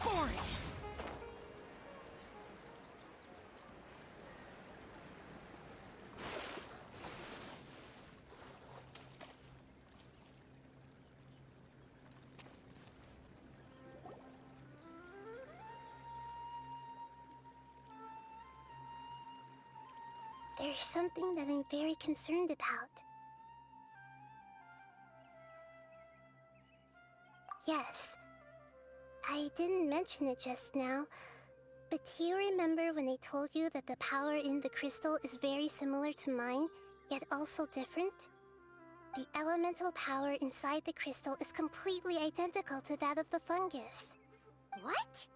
Boring! There's something that I'm very concerned about. Yes, I didn't mention it just now, but do you remember when I told you that the power in the crystal is very similar to mine, yet also different? The elemental power inside the crystal is completely identical to that of the fungus. What?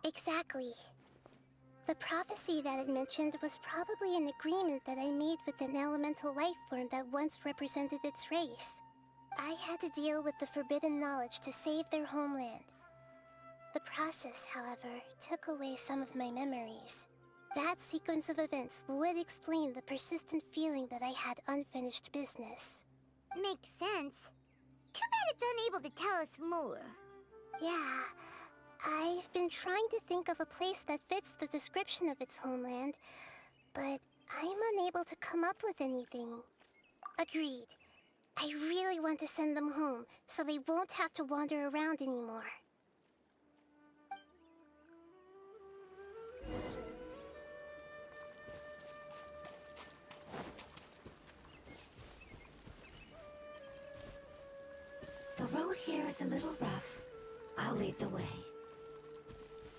Exactly. The prophecy that it mentioned was probably an agreement that I made with an elemental life form that once represented its race. I had to deal with the forbidden knowledge to save their homeland. The process, however, took away some of my memories. That sequence of events would explain the persistent feeling that I had unfinished business. Makes sense. Too bad it's unable to tell us more. Yeah, I've been trying to think of a place that fits the description of its homeland, but I'm unable to come up with anything. Agreed. I really want to send them home, so they won't have to wander around anymore. The road here is a little rough. I'll lead the way.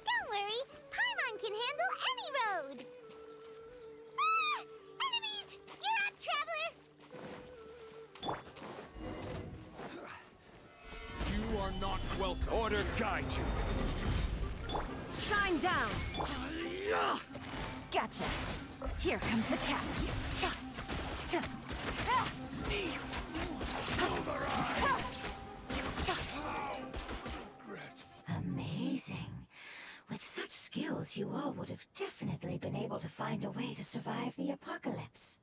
Don't worry, Paimon can handle any road! Ah! Enemies! You're up, traveler! You are not welcome. Order guide you. Shine down! Gotcha. Here comes the catch. Amazing. With such skills, you all would have definitely been able to find a way to survive the apocalypse.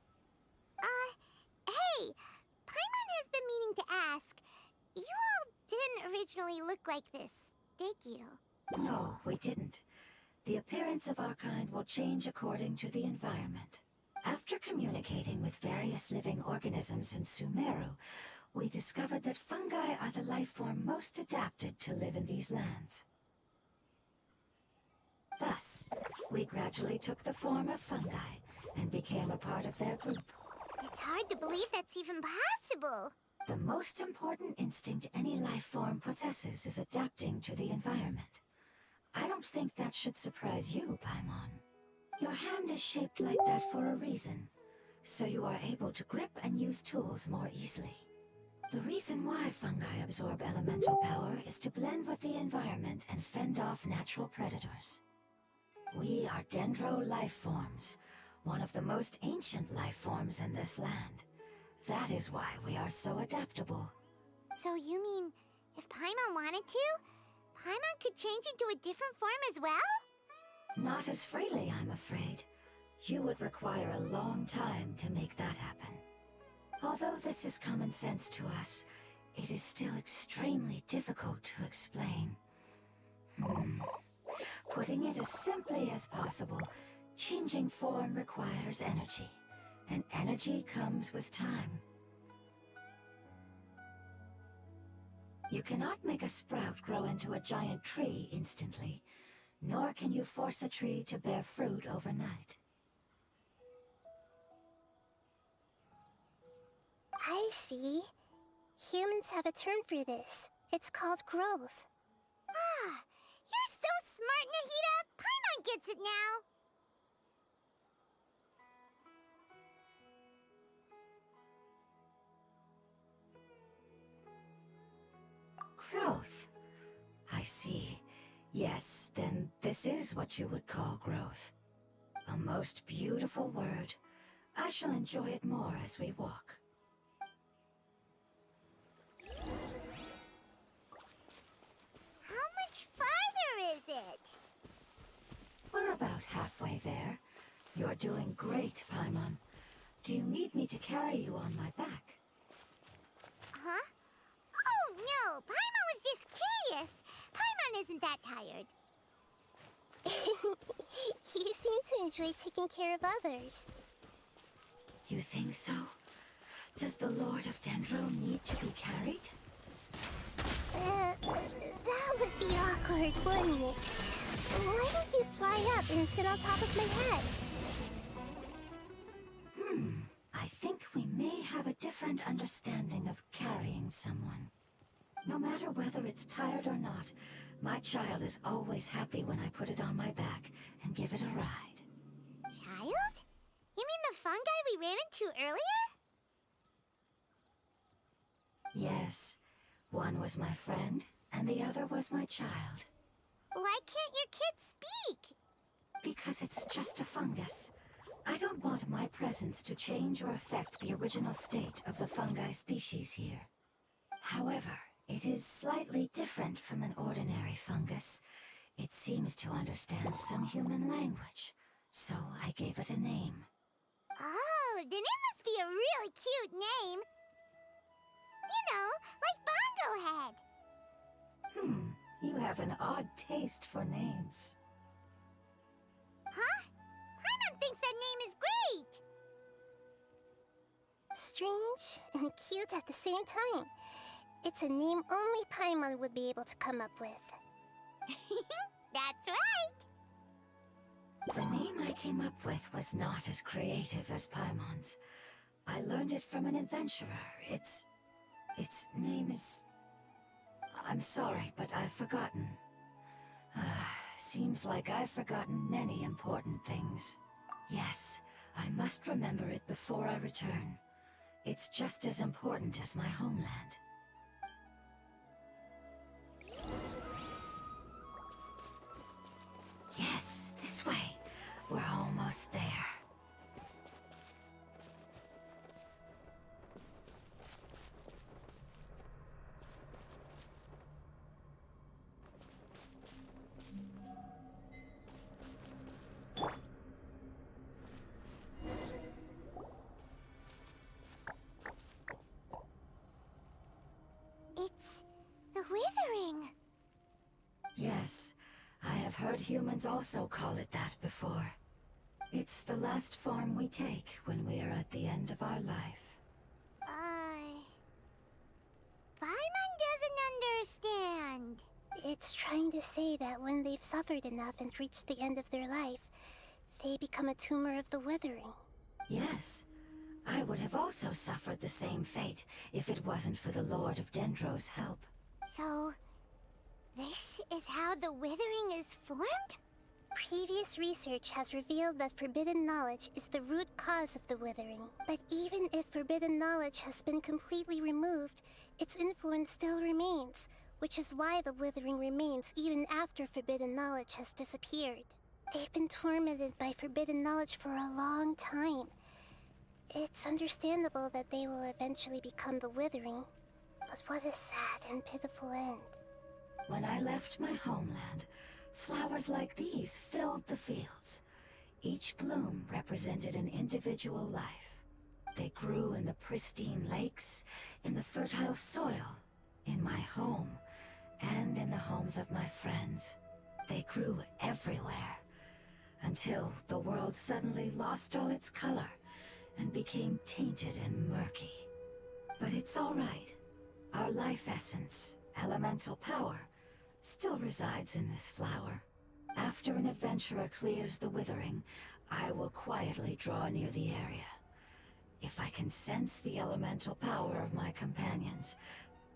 Hey! Paimon has been meaning to ask. You all didn't originally look like this, did you? No, we didn't. The appearance of our kind will change according to the environment. After communicating with various living organisms in Sumeru, we discovered that fungi are the life form most adapted to live in these lands. Thus, we gradually took the form of fungi and became a part of their group. It's hard to believe that's even possible. The most important instinct any life form possesses is adapting to the environment. I don't think that should surprise you, Paimon. Your hand is shaped like that for a reason, so you are able to grip and use tools more easily. The reason why fungi absorb elemental power is to blend with the environment and fend off natural predators. We are dendro life forms, one of the most ancient life forms in this land. That is why we are so adaptable. So you mean, if Paimon wanted to, Paimon could change into a different form as well? Not as freely, I'm afraid. You would require a long time to make that happen. Although this is common sense to us, it is still extremely difficult to explain. Putting it as simply as possible, changing form requires energy, and energy comes with time. You cannot make a sprout grow into a giant tree instantly, nor can you force a tree to bear fruit overnight. I see. Humans have a term for this. It's called growth. Ah, you're so smart, Nahida! Paimon gets it now! Growth. I see. Yes, then this is what you would call growth. A most beautiful word. I shall enjoy it more as we walk. How much farther is it? We're about halfway there. You're doing great, Paimon. Do you need me to carry you on my back? Huh? Oh no, Paimon was just curious. Paimon enjoy taking care of others. You think so? Does the Lord of Dendro need to be carried? That would be awkward, wouldn't it? Why don't you fly up and sit on top of my head? I think we may have a different understanding of carrying someone. No matter whether it's tired or not, my child is always happy when I put it on my back and give it a ride. Child? You mean the fungi we ran into earlier? Yes, one was my friend, and the other was my child. Why can't your kid speak? Because it's just a fungus. I don't want my presence to change or affect the original state of the fungi species here. However, it is slightly different from an ordinary fungus. It seems to understand some human language, so I gave it a name. Oh, then it must be a really cute name. You know, like Bongo Head. You have an odd taste for names. Huh? Paimon thinks that name is great. Strange and cute at the same time. It's a name only Paimon would be able to come up with. That's right. The name I came up with was not as creative as Paimon's. I learned it from an adventurer. Its name is... I'm sorry, but I've forgotten. Seems like I've forgotten many important things. Yes, I must remember it before I return. It's just as important as my homeland. Yes, this way. We're almost there. It's the withering. Yes, I have heard humans also call it that before. It's the last form we take when we are at the end of our life. Paimon doesn't understand. It's trying to say that when they've suffered enough and reached the end of their life, they become a tumor of the withering. Yes, I would have also suffered the same fate if it wasn't for the Lord of Dendro's help. So, this is how the withering is formed? Previous research has revealed that forbidden knowledge is the root cause of the withering. But even if forbidden knowledge has been completely removed, its influence still remains, which is why the withering remains even after forbidden knowledge has disappeared. They've been tormented by forbidden knowledge for a long time. It's understandable that they will eventually become the withering, but what a sad and pitiful end. When I left my homeland, flowers like these filled the fields. Each bloom represented an individual life. They grew in the pristine lakes, in the fertile soil, in my home, and in the homes of my friends. They grew everywhere, until the world suddenly lost all its color and became tainted and murky. But it's all right. Our life essence, elemental power, still resides in this flower. After an adventurer clears the withering, I will quietly draw near the area. If I can sense the elemental power of my companions,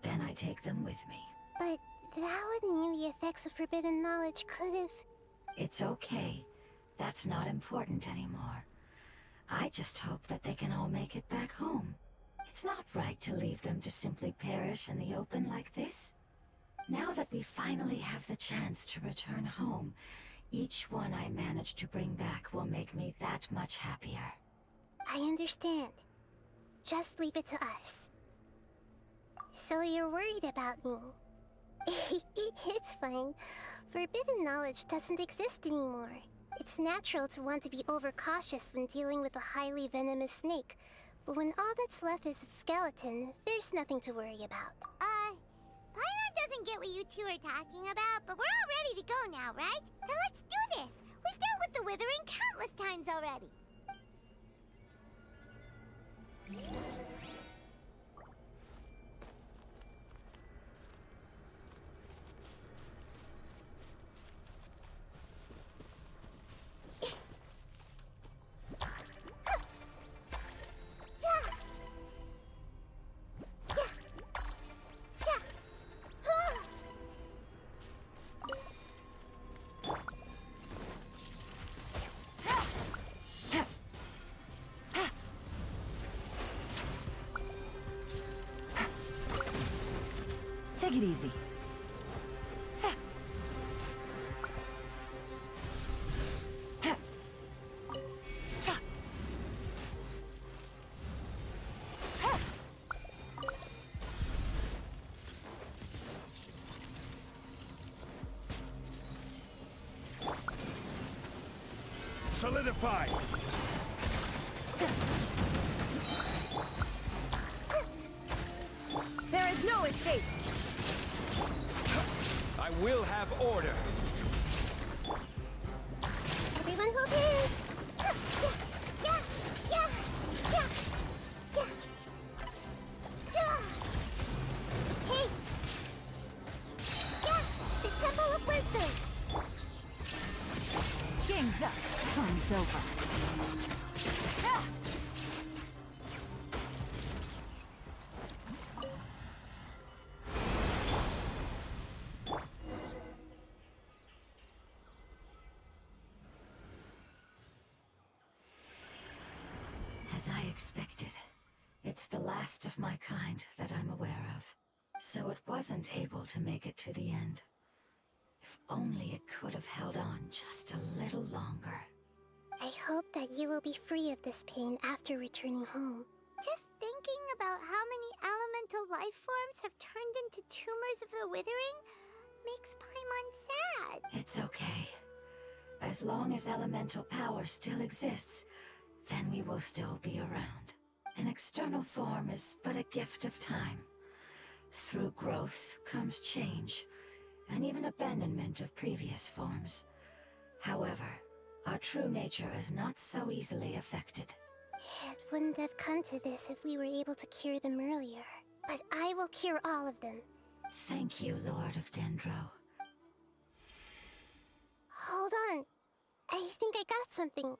then I take them with me. But that would mean the effects of forbidden knowledge could have... It's okay. That's not important anymore. I just hope that they can all make it back home. It's not right to leave them to simply perish in the open like this. Now that we finally have the chance to return home, each one I manage to bring back will make me that much happier. I understand. Just leave it to us. So you're worried about me? It's fine. Forbidden knowledge doesn't exist anymore. It's natural to want to be overcautious when dealing with a highly venomous snake, but when all that's left is its skeleton, there's nothing to worry about. Paimon doesn't get what you two are talking about, but we're all ready to go now, right? Then let's do this! We've dealt with the Withering countless times already. Take it easy. Solidify! There is no escape! I will have order! Everyone hold hands! Yeah, yeah, yeah, yeah, yeah. Hey! Yeah, the Temple of Wisdom! Game's up. Fun's over. Ah! As I expected, it's the last of my kind that I'm aware of. So it wasn't able to make it to the end. If only it could have held on just a little longer. I hope that you will be free of this pain after returning home. Just thinking about how many elemental life forms have turned into tumors of the Withering makes Paimon sad. It's okay. As long as elemental power still exists, then we will still be around. An external form is but a gift of time. Through growth comes change, and even abandonment of previous forms. However, our true nature is not so easily affected. It wouldn't have come to this if we were able to cure them earlier. But I will cure all of them. Thank you, Lord of Dendro. Hold on. I think I got something.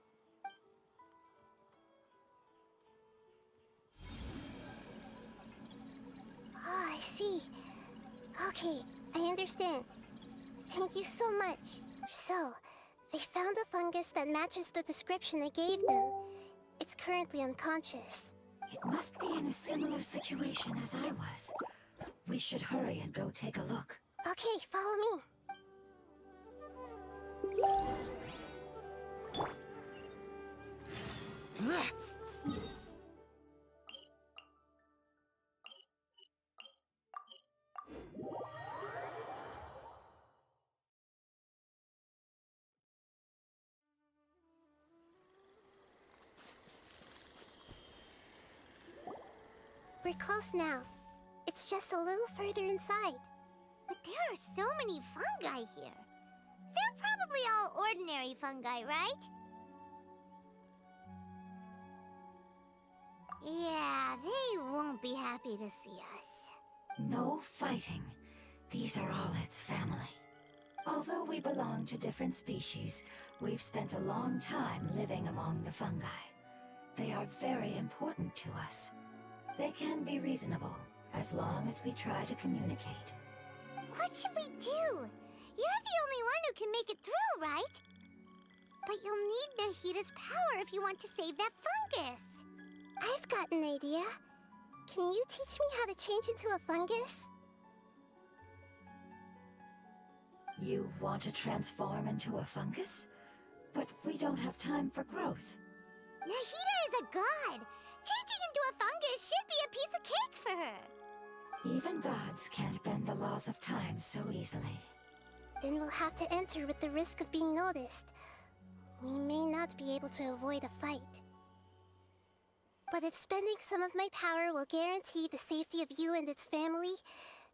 Oh, I see. Okay, I understand. Thank you so much. So, they found a fungus that matches the description I gave them. It's currently unconscious. It must be in a similar situation as I was. We should hurry and go take a look. Okay, follow me. We're close now. It's just a little further inside. But there are so many fungi here. They're probably all ordinary fungi, right? Yeah, they won't be happy to see us. No fighting. These are all its family. Although we belong to different species, we've spent a long time living among the fungi. They are very important to us. They can be reasonable, as long as we try to communicate. What should we do? You're the only one who can make it through, right? But you'll need Nahita's power if you want to save that fungus. I've got an idea. Can you teach me how to change into a fungus? You want to transform into a fungus? But we don't have time for growth. Nahita is a god. Changing into a fungus should be a piece of cake for her. Even gods can't bend the laws of time so easily. Then we'll have to enter with the risk of being noticed. We may not be able to avoid a fight. But if spending some of my power will guarantee the safety of you and its family,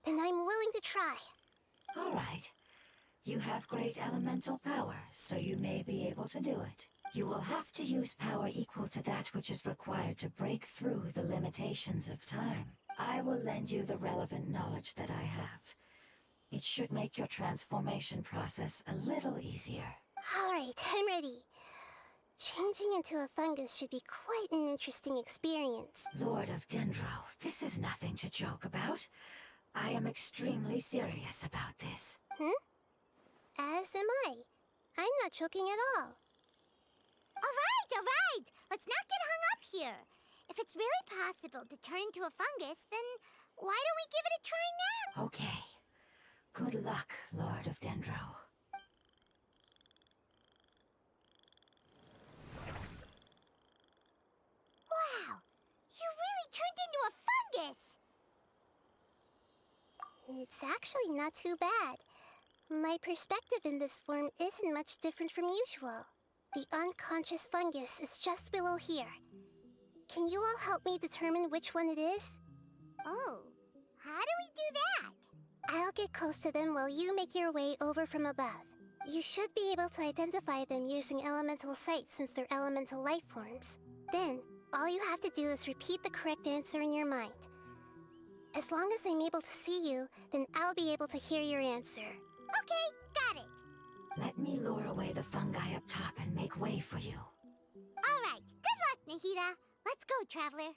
then I'm willing to try. All right. You have great elemental power, so you may be able to do it. You will have to use power equal to that which is required to break through the limitations of time. I will lend you the relevant knowledge that I have. It should make your transformation process a little easier. Alright, I'm ready. Changing into a fungus should be quite an interesting experience. Lord of Dendro, this is nothing to joke about. I am extremely serious about this. As am I. I'm not joking at all. Alright! Let's not get hung up here. If it's really possible to turn into a fungus, then why don't we give it a try now? Okay. Good luck, Lord of Dendro. Wow! You really turned into a fungus! It's actually not too bad. My perspective in this form isn't much different from usual. The unconscious fungus is just below here. Can you all help me determine which one it is? Oh, how do we do that? I'll get close to them while you make your way over from above. You should be able to identify them using elemental sight since they're elemental life forms. Then, all you have to do is repeat the correct answer in your mind. As long as I'm able to see you, then I'll be able to hear your answer. Okay, got it. Let me lure away the fungi up top and make way for you. Alright, good luck, Nahida. Let's go, Traveler.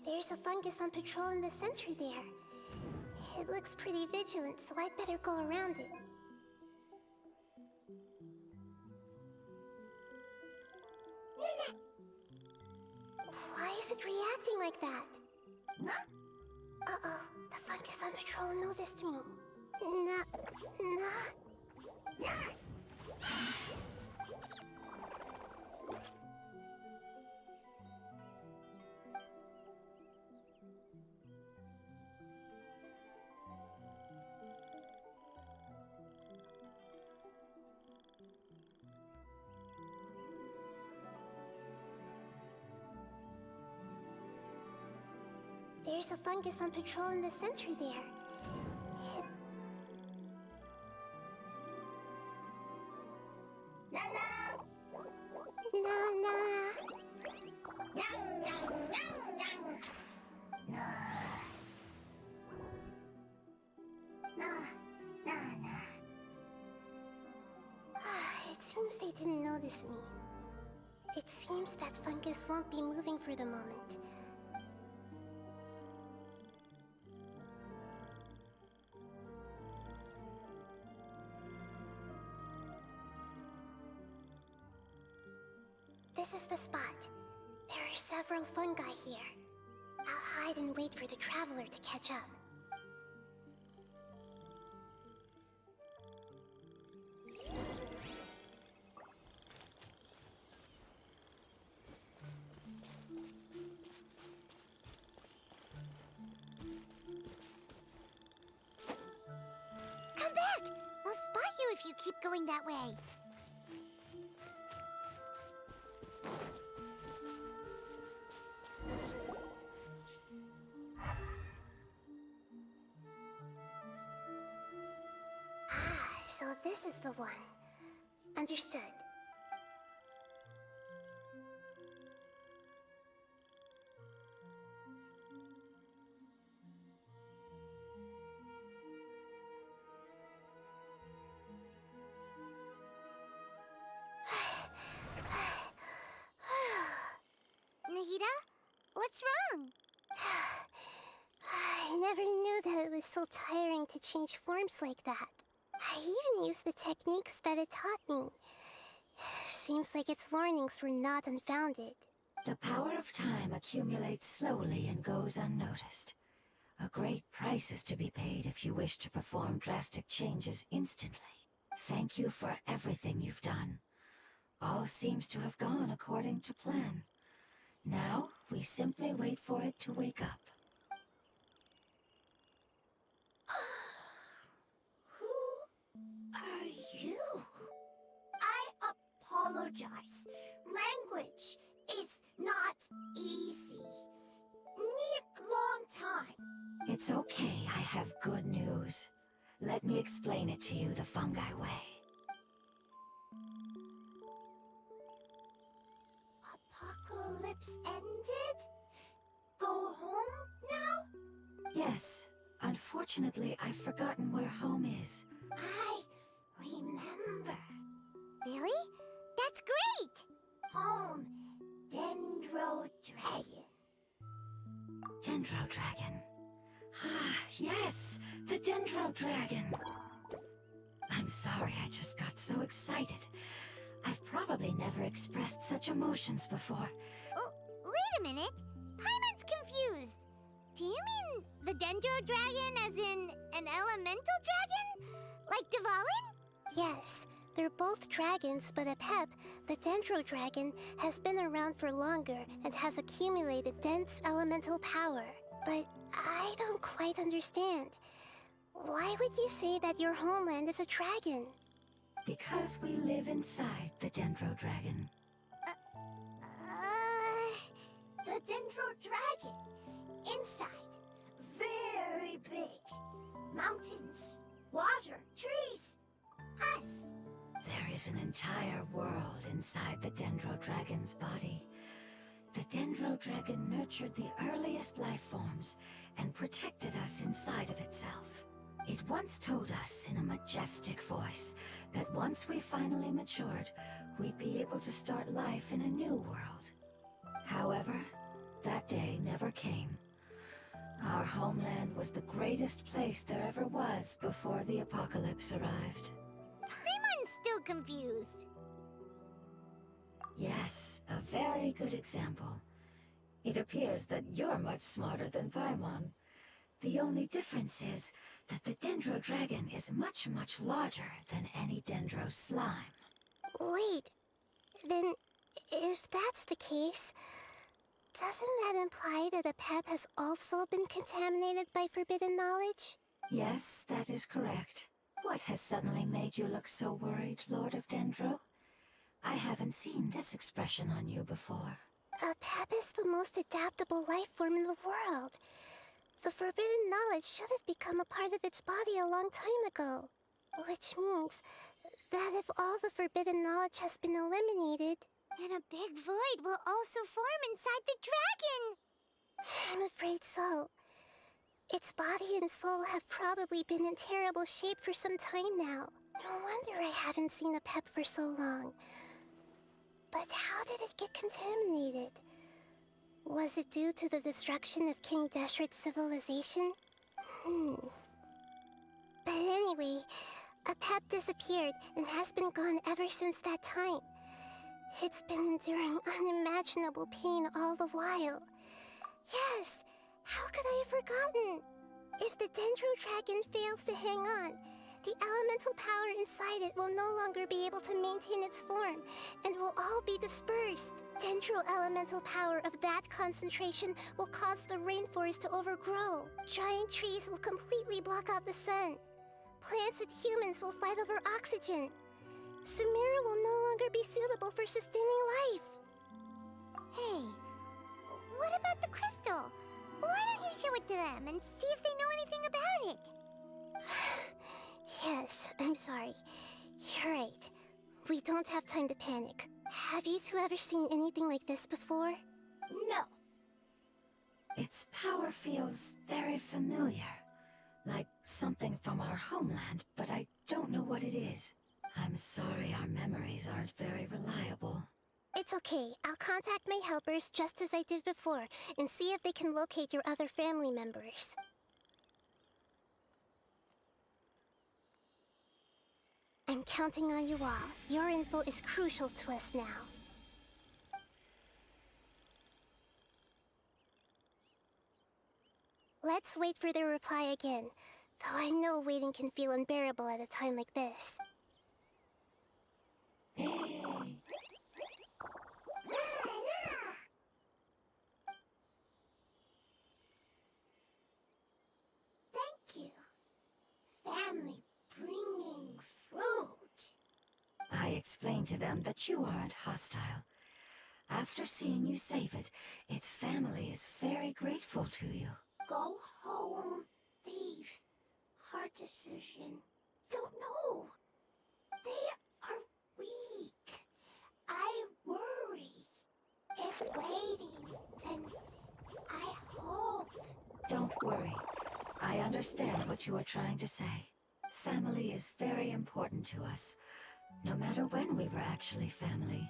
There's a fungus on patrol in the center there. It looks pretty vigilant, so I'd better go around it. Why is it reacting like that? Uh-oh, the fungus on patrol noticed me. There's a fungus on patrol in the center there. It seems they didn't notice me. It seems that fungus won't be moving for the moment. This is the spot. There are several fungi here. I'll hide and wait for the Traveler to catch up. Come back! I'll spot you if you keep going that way. So this is the one. Understood. Nahida? What's wrong? I never knew that it was so tiring to change forms like that. I even used the techniques that it taught me. Seems like its warnings were not unfounded. The power of time accumulates slowly and goes unnoticed. A great price is to be paid if you wish to perform drastic changes instantly. Thank you for everything you've done. All seems to have gone according to plan. Now, we simply wait for it to wake up. Who are you? I apologize. Language is not easy. Need long time. It's okay, I have good news. Let me explain it to you the fungi way. Apocalypse ended? Go home now? Yes, unfortunately, I've forgotten where home is. I remember. Really? That's great! Home, Dendro Dragon. Dendro Dragon. Ah, yes, the Dendro Dragon. I'm sorry, I just got so excited. I've probably never expressed such emotions before. Oh, wait a minute. Paimon's confused. Do you mean the Dendro Dragon as in an elemental dragon? Like Dvalin? Yes, they're both dragons, but Apep, the Dendro Dragon, has been around for longer and has accumulated dense elemental power. But I don't quite understand. Why would you say that your homeland is a dragon? Because we live inside the Dendro Dragon. The Dendro Dragon. Inside. Very big. Mountains, water, trees. Us. There is an entire world inside the Dendro Dragon's body. The Dendro Dragon nurtured the earliest life forms and protected us inside of itself. It once told us in a majestic voice that once we finally matured, we'd be able to start life in a new world. However, that day never came. Our homeland was the greatest place there ever was before the apocalypse arrived. Paimon's still confused. Yes, a very good example. It appears that you're much smarter than Paimon. The only difference is that the Dendro Dragon is much, much larger than any Dendro slime. Wait, then if that's the case, doesn't that imply that Apep has also been contaminated by forbidden knowledge? Yes, that is correct. What has suddenly made you look so worried, Lord of Dendro? I haven't seen this expression on you before. Apep is the most adaptable life form in the world. The forbidden knowledge should have become a part of its body a long time ago. Which means that if all the forbidden knowledge has been eliminated, then a big void will also form inside the dragon! I'm afraid so. Its body and soul have probably been in terrible shape for some time now. No wonder I haven't seen Apep for so long. But how did it get contaminated? Was it due to the destruction of King Deshret's civilization? But anyway, Apep disappeared and has been gone ever since that time. It's been enduring unimaginable pain all the while. Yes, how could I have forgotten? If the Dendro Dragon fails to hang on, the elemental power inside it will no longer be able to maintain its form, and will all be dispersed. Dendro elemental power of that concentration will cause the rainforest to overgrow. Giant trees will completely block out the sun. Plants and humans will fight over oxygen. Sumeru will no longer be suitable for sustaining life. Hey, what about the crystal? Why don't you show it to them and see if they know anything about it? Yes, I'm sorry. You're right. We don't have time to panic. Have you two ever seen anything like this before? No. Its power feels very familiar. Like something from our homeland, but I don't know what it is. I'm sorry our memories aren't very reliable. It's okay. I'll contact my helpers just as I did before and see if they can locate your other family members. I'm counting on you all. Your info is crucial to us now. Let's wait for their reply again, though I know waiting can feel unbearable at a time like this. explain to them that you aren't hostile. After seeing you save it, its family is very grateful to you. Go home, thief. Hard decision. Don't know. They are weak. I worry. If waiting, then I hope. Don't worry. I understand what you are trying to say. Family is very important to us, no matter when we were actually family.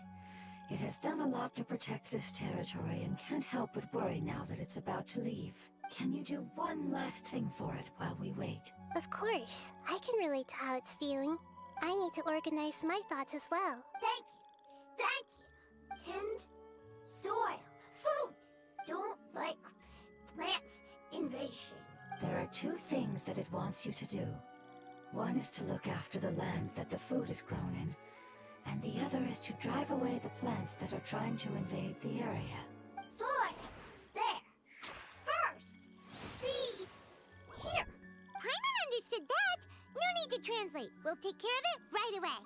It has done a lot to protect this territory and can't help but worry now that it's about to leave. Can you do one last thing for it while we wait? Of course, I can relate to how it's feeling. I need to organize my thoughts as well. Thank you. Thank you. Tend, soil, food. Don't like plant invasion. There are two things that it wants you to do. One is to look after the land that the food is grown in, and the other is to drive away the plants that are trying to invade the area. Soil. There. First. Seed. Here. Paimon understood that. No need to translate. We'll take care of it right away.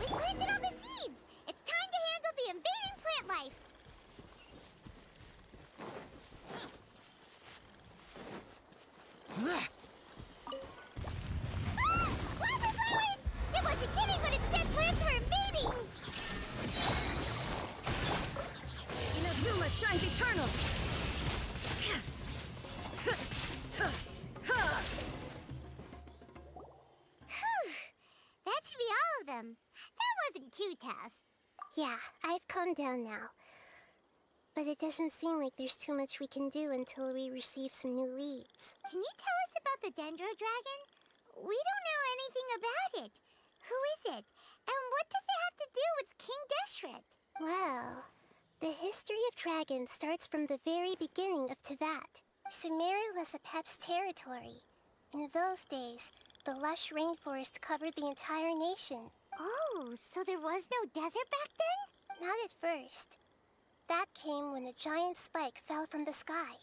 We planted all the seeds! It's time to handle the invading plant life! Ah! Wildflowers! It wasn't kidding when it said plants were invading! Inazuma shines eternal! Whew! That should be all of them. That wasn't too tough. Yeah, I've calmed down now. But it doesn't seem like there's too much we can do until we receive some new leads. Can you tell us about the Dendro Dragon? We don't know anything about it. Who is it? And what does it have to do with King Deshret? Well, the history of dragons starts from the very beginning of Teyvat. Sumeru was a Pep's territory. In those days, the lush rainforest covered the entire nation. Oh, so there was no desert back then? Not at first. That came when a giant spike fell from the sky,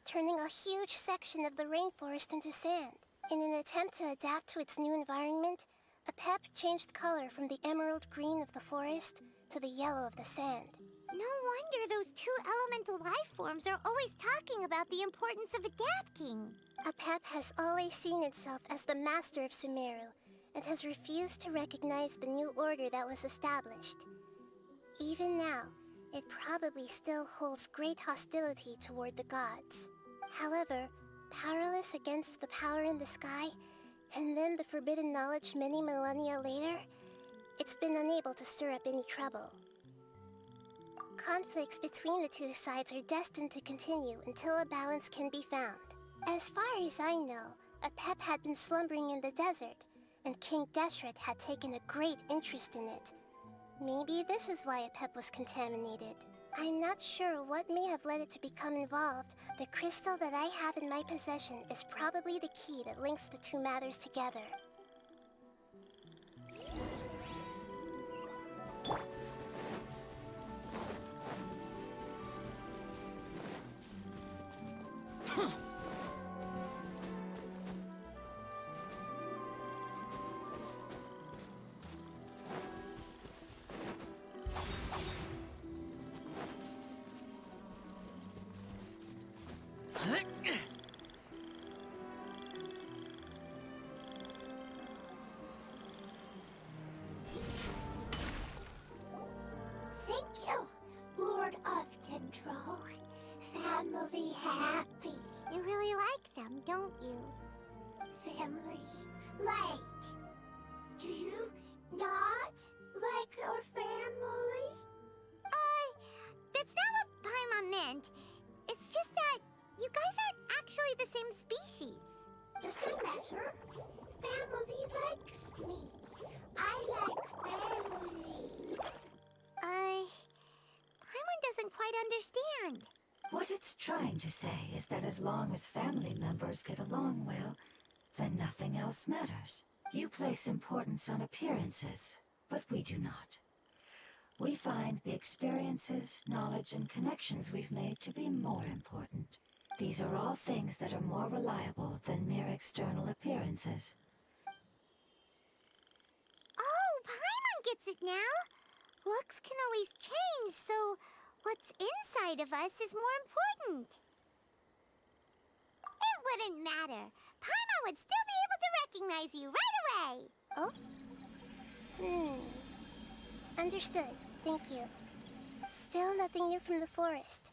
turning a huge section of the rainforest into sand. In an attempt to adapt to its new environment, a Pep changed color from the emerald green of the forest to the yellow of the sand. No wonder those two elemental life forms are always talking about the importance of adapting. A Pep has always seen itself as the master of Sumeru and has refused to recognize the new order that was established. Even now, it probably still holds great hostility toward the gods. However, powerless against the power in the sky, and then the forbidden knowledge many millennia later, it's been unable to stir up any trouble. Conflicts between the two sides are destined to continue until a balance can be found. As far as I know, a Pep had been slumbering in the desert, and King Deshret had taken a great interest in it. Maybe this is why a Pep was contaminated. I'm not sure what may have led it to become involved. The crystal that I have in my possession is probably the key that links the two matters together. trying to say is that as long as family members get along well, then nothing else matters. You place importance on appearances, but we do not. We find the experiences, knowledge, and connections we've made to be more important. These are all things that are more reliable than mere external appearances. Oh, Paimon gets it now. Looks can always change, so what's inside of us is more important. It wouldn't matter. Paimon would still be able to recognize you right away. Oh? Understood. Thank you. Still nothing new from the forest.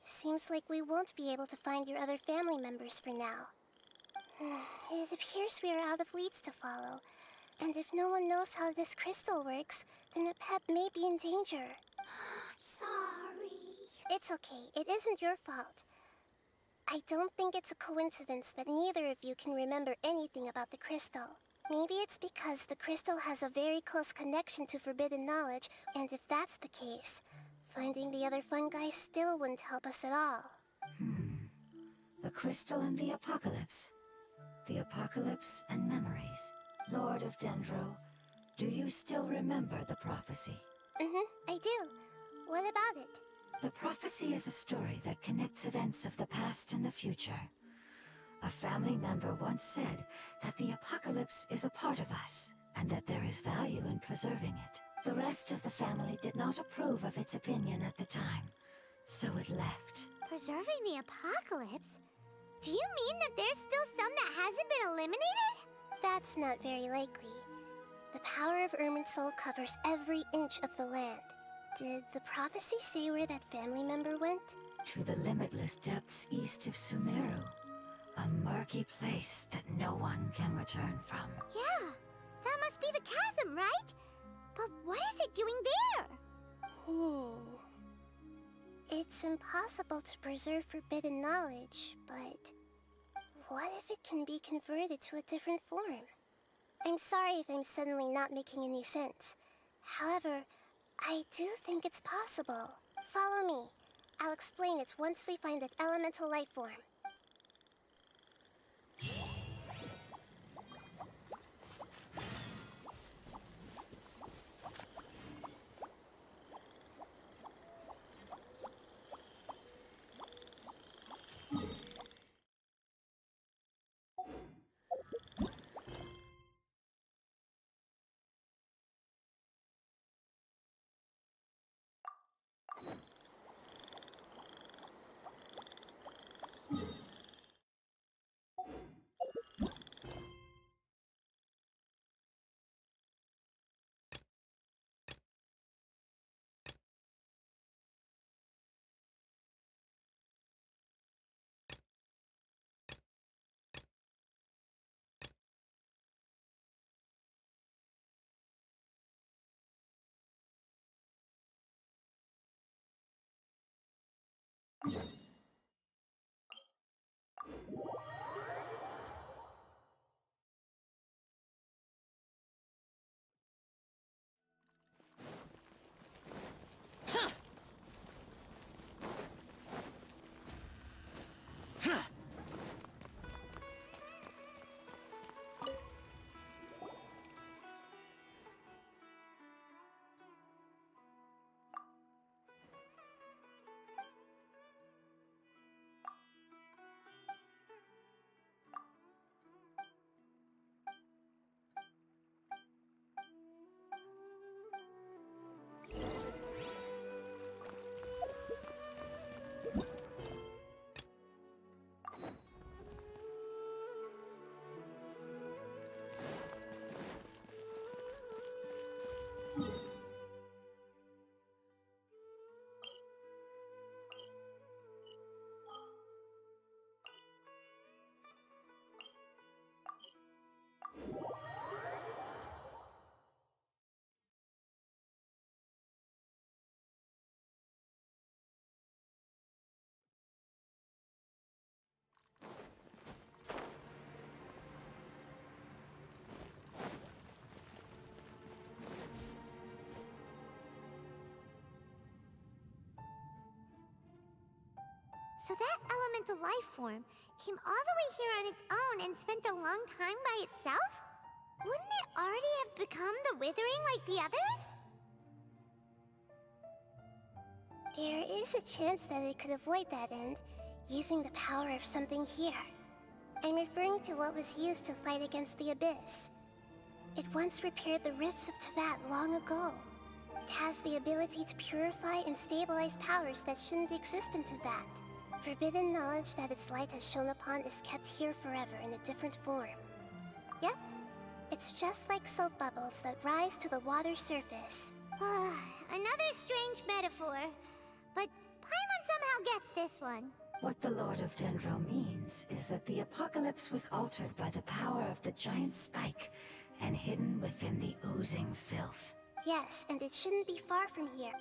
Seems like we won't be able to find your other family members for now. It appears we are out of leads to follow. And if no one knows how this crystal works, then a pet may be in danger. Sorry. It's okay. It isn't your fault. I don't think it's a coincidence that neither of you can remember anything about the crystal. Maybe it's because the crystal has a very close connection to forbidden knowledge, and if that's the case, finding the other fungi still wouldn't help us at all. The crystal and the apocalypse. The apocalypse and memories. Lord of Dendro, do you still remember the prophecy? I do. What about it? The prophecy is a story that connects events of the past and the future. A family member once said that the apocalypse is a part of us, and that there is value in preserving it. The rest of the family did not approve of its opinion at the time, so it left. Preserving the apocalypse? Do you mean that there's still some that hasn't been eliminated? That's not very likely. The power of Irminsul covers every inch of the land. Did the prophecy say where that family member went? To the limitless depths east of Sumeru. A murky place that no one can return from. Yeah, that must be the chasm, right? But what is it doing there? It's impossible to preserve forbidden knowledge, but what if it can be converted to a different form? I'm sorry if I'm suddenly not making any sense. However, I do think it's possible. Follow me. I'll explain it once we find that elemental life form. So that elemental life form came all the way here on its own and spent a long time by itself? Wouldn't it already have become the Withering like the others? There is a chance that it could avoid that end, using the power of something here. I'm referring to what was used to fight against the Abyss. It once repaired the rifts of Teyvat long ago. It has the ability to purify and stabilize powers that shouldn't exist in Teyvat. Forbidden knowledge that its light has shone upon is kept here forever in a different form. Yep, it's just like soap bubbles that rise to the water surface. Another strange metaphor. But Paimon somehow gets this one. What the Lord of Dendro means is that the apocalypse was altered by the power of the giant spike and hidden within the oozing filth. Yes, and it shouldn't be far from here.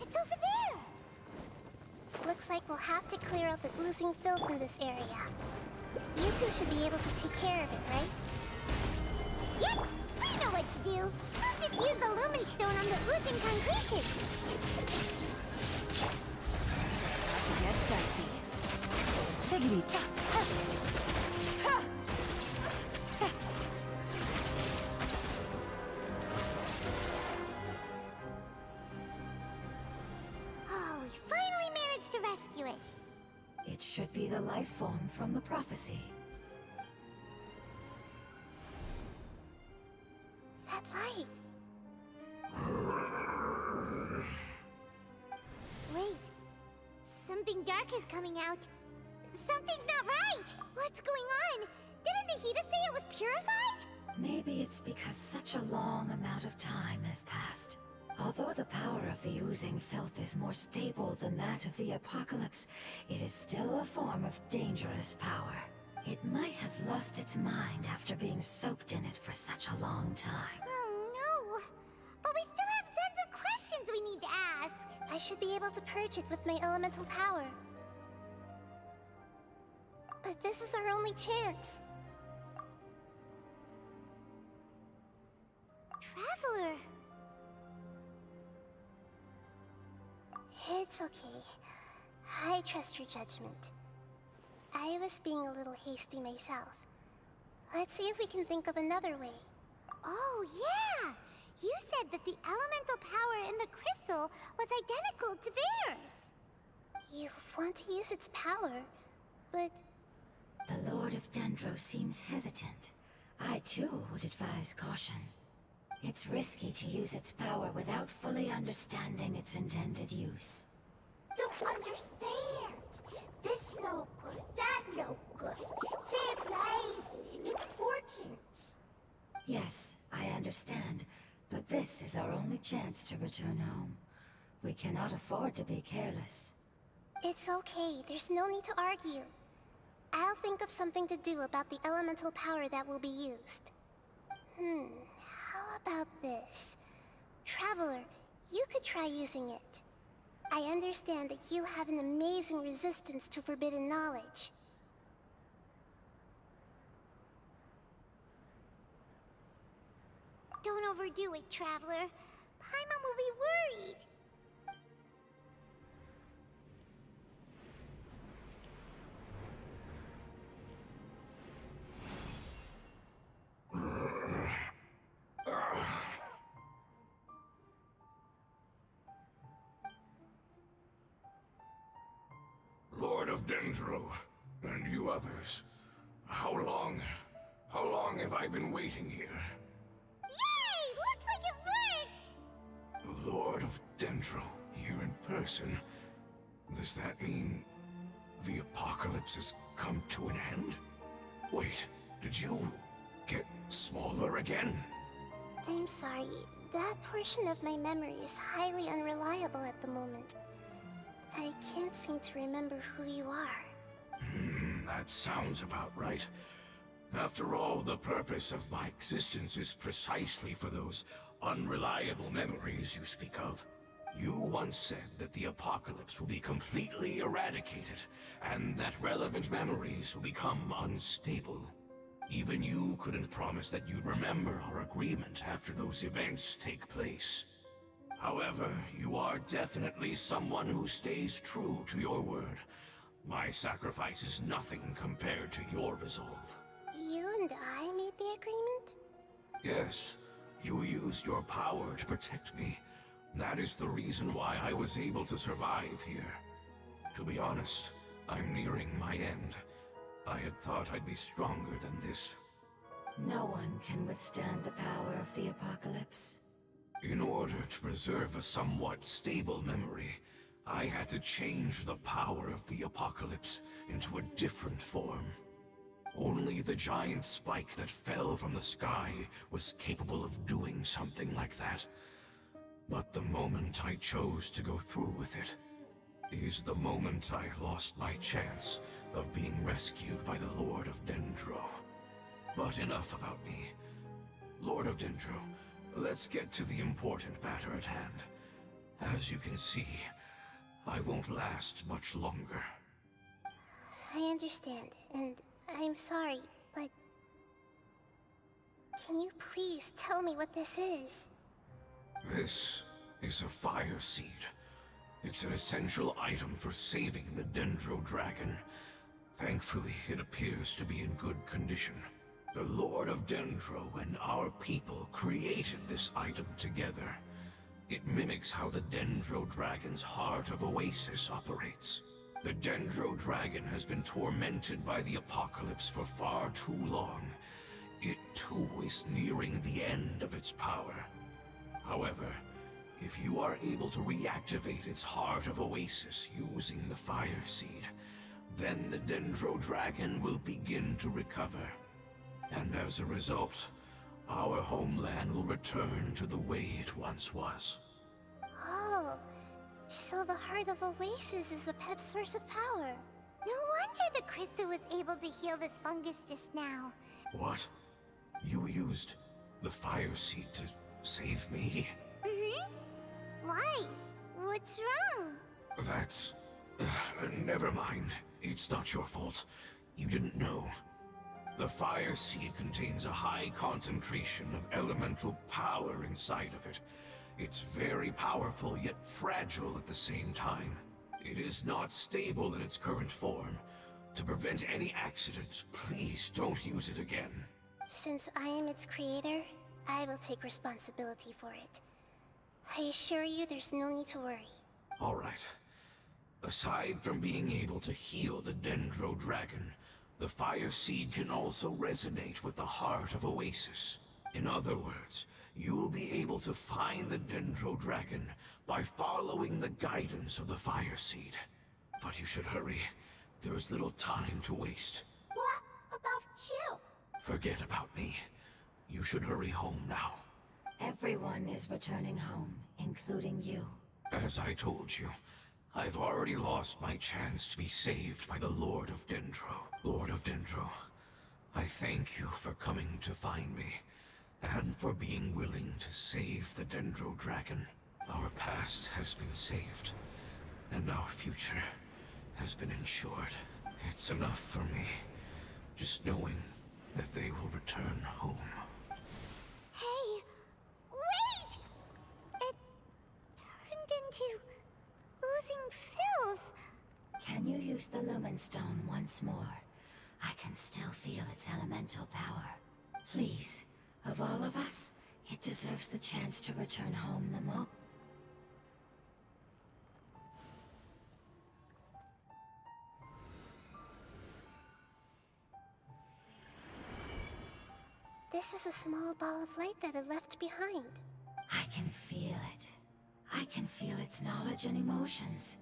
It's over there! Looks like we'll have to clear out the oozing filth in this area. You two should be able to take care of it, right? Yep, we know what to do. We'll just use the lumen stone on the oozing concretion. Get dicey. Tiggity cha. Ha. Ha. Ta. Oh, we finally managed to rescue it. It should be the life form from the prophecy. That light. Wait, something dark is coming out. Something's not right! What's going on? Didn't Nahida say it was purified? Maybe it's because such a long amount of time has passed. Although the power of the oozing filth is more stable than that of the apocalypse, it is still a form of dangerous power. It might have lost its mind after being soaked in it for such a long time. Oh no! But we still have tons of questions we need to ask. I should be able to purge it with my elemental power. But this is our only chance. Traveler! It's okay. I trust your judgment. I was being a little hasty myself. Let's see if we can think of another way. Oh, yeah! You said that the elemental power in the crystal was identical to theirs. You want to use its power, but The Lord of Dendro seems hesitant. I too would advise caution. It's risky to use its power without fully understanding its intended use. Don't understand. This no good, that no good. Save lives, important. Yes, I understand, but this is our only chance to return home. We cannot afford to be careless. it's okay. There's no need to argue. I'll think of something to do about the elemental power that will be used. How about this? Traveler, you could try using it. I understand that you have an amazing resistance to forbidden knowledge. Don't overdo it, Traveler. Paimon will be worried. Dendro, and you others. How long have I been waiting here? Yay! Looks like it worked! The Lord of Dendro, here in person. Does that mean the apocalypse has come to an end? Wait, did you get smaller again? I'm sorry. That portion of my memory is highly unreliable at the moment. I can't seem to remember who you are. That sounds about right. After all, the purpose of my existence is precisely for those unreliable memories you speak of. You once said that the apocalypse will be completely eradicated, and that relevant memories will become unstable. Even you couldn't promise that you'd remember our agreement after those events take place. However, you are definitely someone who stays true to your word. My sacrifice is nothing compared to your resolve. You and I made the agreement? Yes, you used your power to protect me. That is the reason why I was able to survive here. To be honest, I'm nearing my end. I had thought I'd be stronger than this. No one can withstand the power of the apocalypse. In order to preserve a somewhat stable memory, I had to change the power of the apocalypse into a different form. Only the giant spike that fell from the sky was capable of doing something like that. But the moment I chose to go through with it is the moment I lost my chance of being rescued by the Lord of Dendro. But enough about me. Lord of Dendro, let's get to the important matter at hand. As you can see, I won't last much longer. I understand, and I'm sorry, but... Can you please tell me what this is? This is a fire seed. It's an essential item for saving the Dendro Dragon. Thankfully, it appears to be in good condition. The Lord of Dendro and our people created this item together. It mimics how the Dendro Dragon's Heart of Oasis operates. The Dendro Dragon has been tormented by the apocalypse for far too long. It too is nearing the end of its power. However, if you are able to reactivate its Heart of Oasis using the Fire Seed, then the Dendro Dragon will begin to recover. And as a result, our homeland will return to the way it once was. Oh, so the Heart of Oasis is a pep source of power. No wonder the crystal was able to heal this fungus just now. What? You used the Fire Seed to save me? Why? What's wrong? That's... never mind. It's not your fault. You didn't know. The Fire Seed contains a high concentration of elemental power inside of it. It's very powerful, yet fragile at the same time. It is not stable in its current form. To prevent any accidents, please don't use it again. Since I am its creator, I will take responsibility for it. I assure you there's no need to worry. All right. Aside from being able to heal the Dendro Dragon, the Fire Seed can also resonate with the Heart of Oasis. In other words, you'll be able to find the Dendro Dragon by following the guidance of the Fire Seed. But you should hurry. There is little time to waste. What about you? Forget about me. You should hurry home now. Everyone is returning home, including you. As I told you, I've already lost my chance to be saved by the Lord of Dendro. Lord of Dendro, I thank you for coming to find me, and for being willing to save the Dendro Dragon. Our past has been saved, and our future has been ensured. It's enough for me, just knowing that they will return home. Hey, wait! It turned into oozing filth. Can you use the Lumen Stone once more? I can still feel its elemental power. Please, of all of us, it deserves the chance to return home the most. This is a small ball of light that it left behind. I can feel it. I can feel its knowledge and emotions.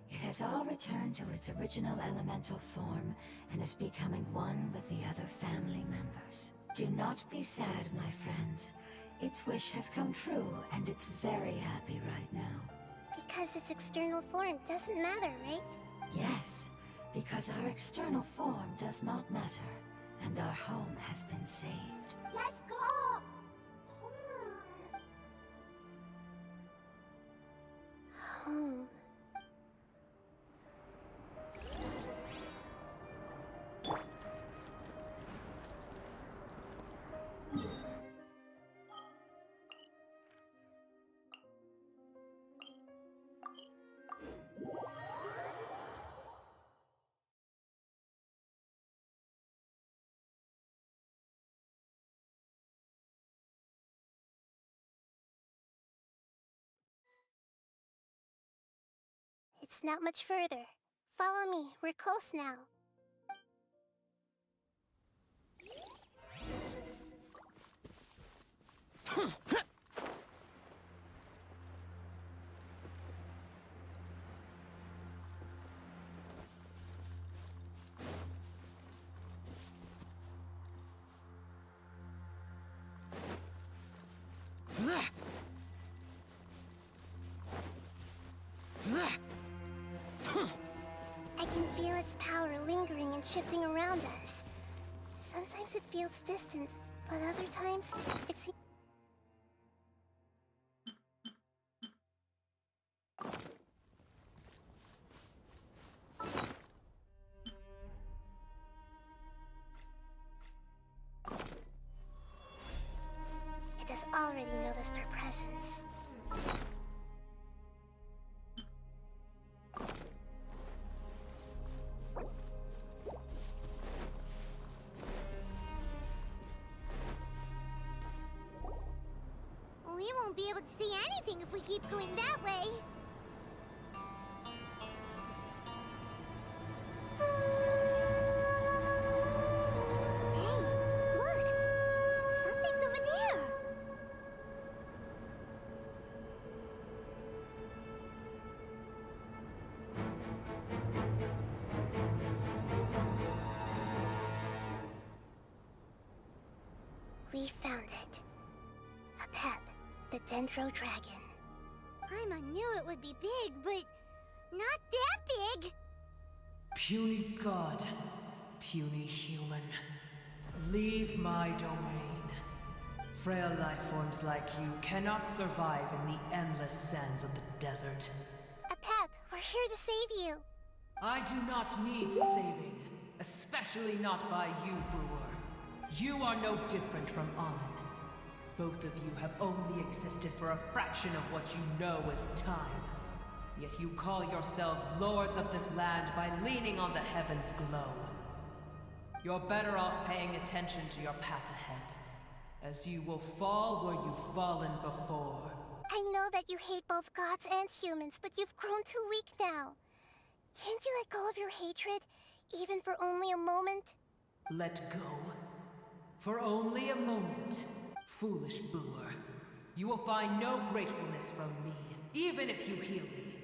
It has all returned to its original elemental form and is becoming one with the other family members. Do not be sad, my friends. Its wish has come true, and it's very happy right now. Because its external form doesn't matter, right? Yes, because our external form does not matter, and our home has been saved. Let's go! Home. It's not much further. Follow me, we're close now. I can feel its power lingering and shifting around us. Sometimes it feels distant, but other times it seems... It has already noticed our presence. We won't be able to see anything if we keep going that way. Hey, look! Something's over there! We found it. A pep, the Dendro Dragon. Paimon knew it would be big, but not that big! Puny god, puny human, leave my domain. Frail life forms like you cannot survive in the endless sands of the desert. A pep, we're here to save you. I do not need saving, especially not by you, Brewer. You are no different from Amun. Both of you have only existed for a fraction of what you know as time. Yet you call yourselves lords of this land by leaning on the heavens' glow. You're better off paying attention to your path ahead, as you will fall where you've fallen before. I know that you hate both gods and humans, but you've grown too weak now. Can't you let go of your hatred, even for only a moment? Let go? For only a moment? Foolish Brewer. You will find no gratefulness from me, even if you heal me.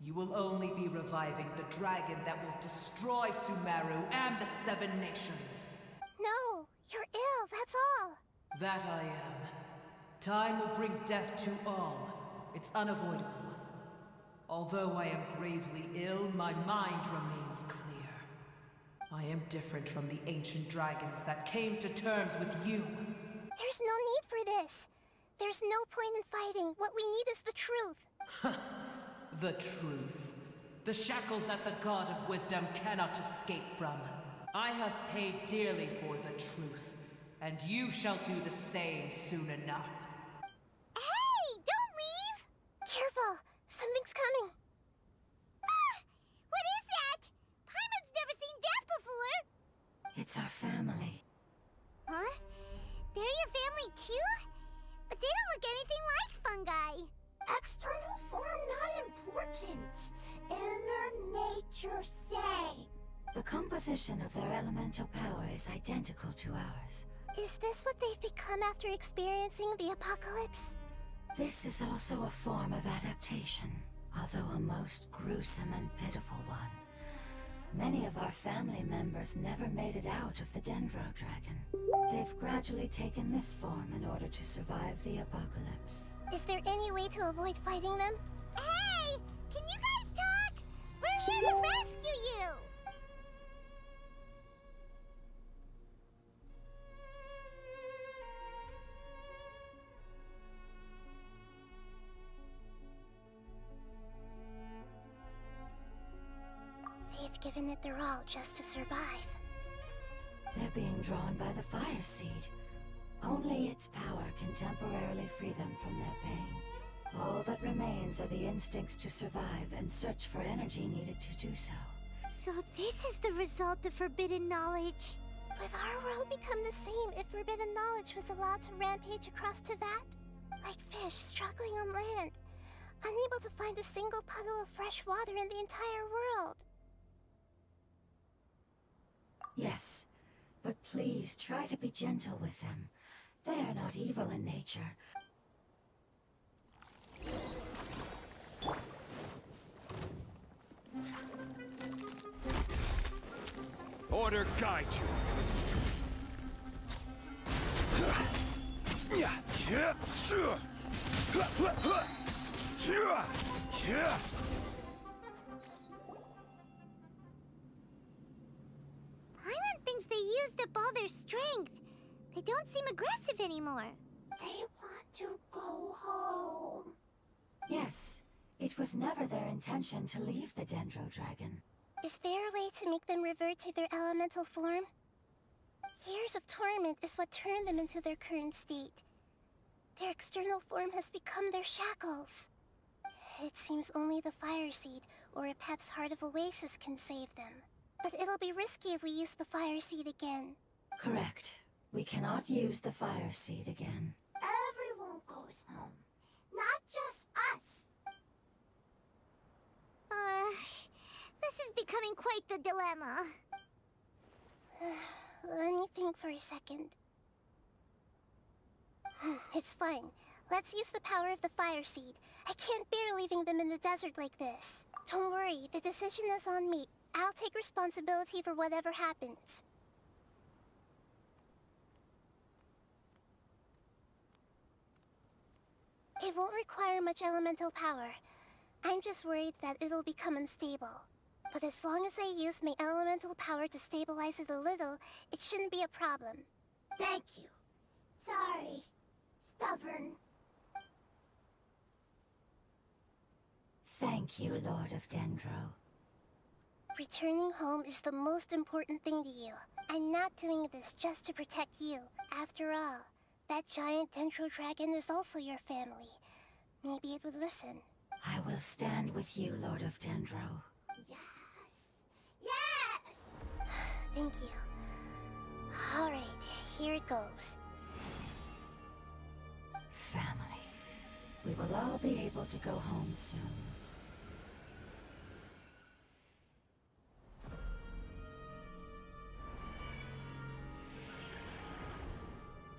You will only be reviving the dragon that will destroy Sumeru and the Seven Nations. No, you're ill, that's all. That I am. Time will bring death to all. It's unavoidable. Although I am gravely ill, my mind remains clear. I am different from the ancient dragons that came to terms with you. There's no need for this. There's no point in fighting. What we need is the truth. The truth. The shackles that the God of Wisdom cannot escape from. I have paid dearly for the truth, and you shall do the same soon enough. Hey, don't leave! Careful, something's coming. Ah! What is that? Paimon's never seen that before! It's our family. Huh? They're your family too? But they don't look anything like fungi. External form not important. Inner nature same. The composition of their elemental power is identical to ours. Is this what they've become after experiencing the apocalypse? This is also a form of adaptation, although a most gruesome and pitiful one. Many of our family members never made it out of the Dendro Dragon. They've gradually taken this form in order to survive the apocalypse. Is there any way to avoid fighting them? Hey! Can you guys talk? We're here to rescue you! They've given it their all just to survive. They're being drawn by the fire seed. Only its power can temporarily free them from their pain. All that remains are the instincts to survive and search for energy needed to do so. So this is the result of forbidden knowledge. Would our world become the same if forbidden knowledge was allowed to rampage across to that? Like fish struggling on land, unable to find a single puddle of fresh water in the entire world. Yes, but please try to be gentle with them. They are not evil in nature. Order guide you. Paimon thinks they used up all their strength. They don't seem aggressive anymore. They want to go home. Yes, it was never their intention to leave the Dendro Dragon. Is there a way to make them revert to their elemental form? Years of torment is what turned them into their current state. Their external form has become their shackles. It seems only the Fire Seed or a Pep's Heart of Oasis can save them. But it'll be risky if we use the Fire Seed again. Correct. We cannot use the fire seed again. Everyone goes home, not just us. This is becoming quite the dilemma. Let me think for a second. It's fine. Let's use the power of the Fire Seed. I can't bear leaving them in the desert like this. Don't worry, the decision is on me. I'll take responsibility for whatever happens. It won't require much elemental power. I'm just worried that it'll become unstable. But as long as I use my elemental power to stabilize it a little, it shouldn't be a problem. Thank you. Sorry. Stubborn. Thank you, Lord of Dendro. Returning home is the most important thing to you. I'm not doing this just to protect you. After all, that giant Dendro Dragon is also your family. Maybe it would listen. I will stand with you, Lord of Dendro. Yes. Yes! Thank you. Alright, here it goes. Family. We will all be able to go home soon.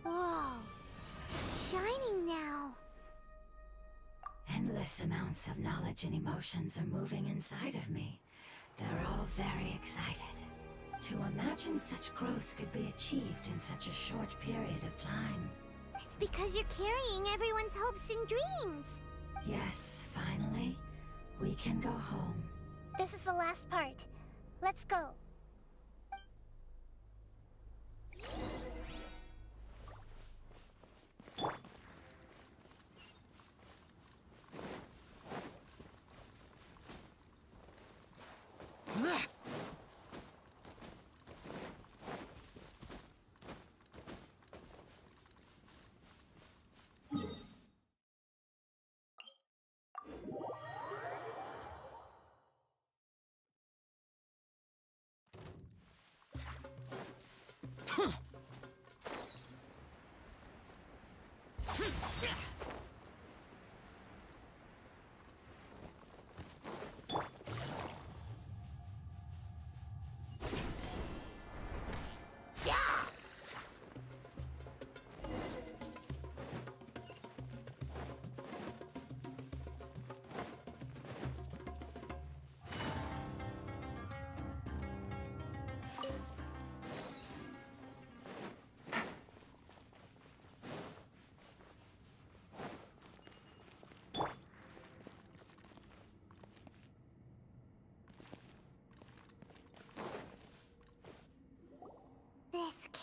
Whoa. It's shining now. Endless amounts of knowledge and emotions are moving inside of me. They're all very excited. To imagine such growth could be achieved in such a short period of time. It's because you're carrying everyone's hopes and dreams. Yes, finally, we can go home. This is the last part. Let's go.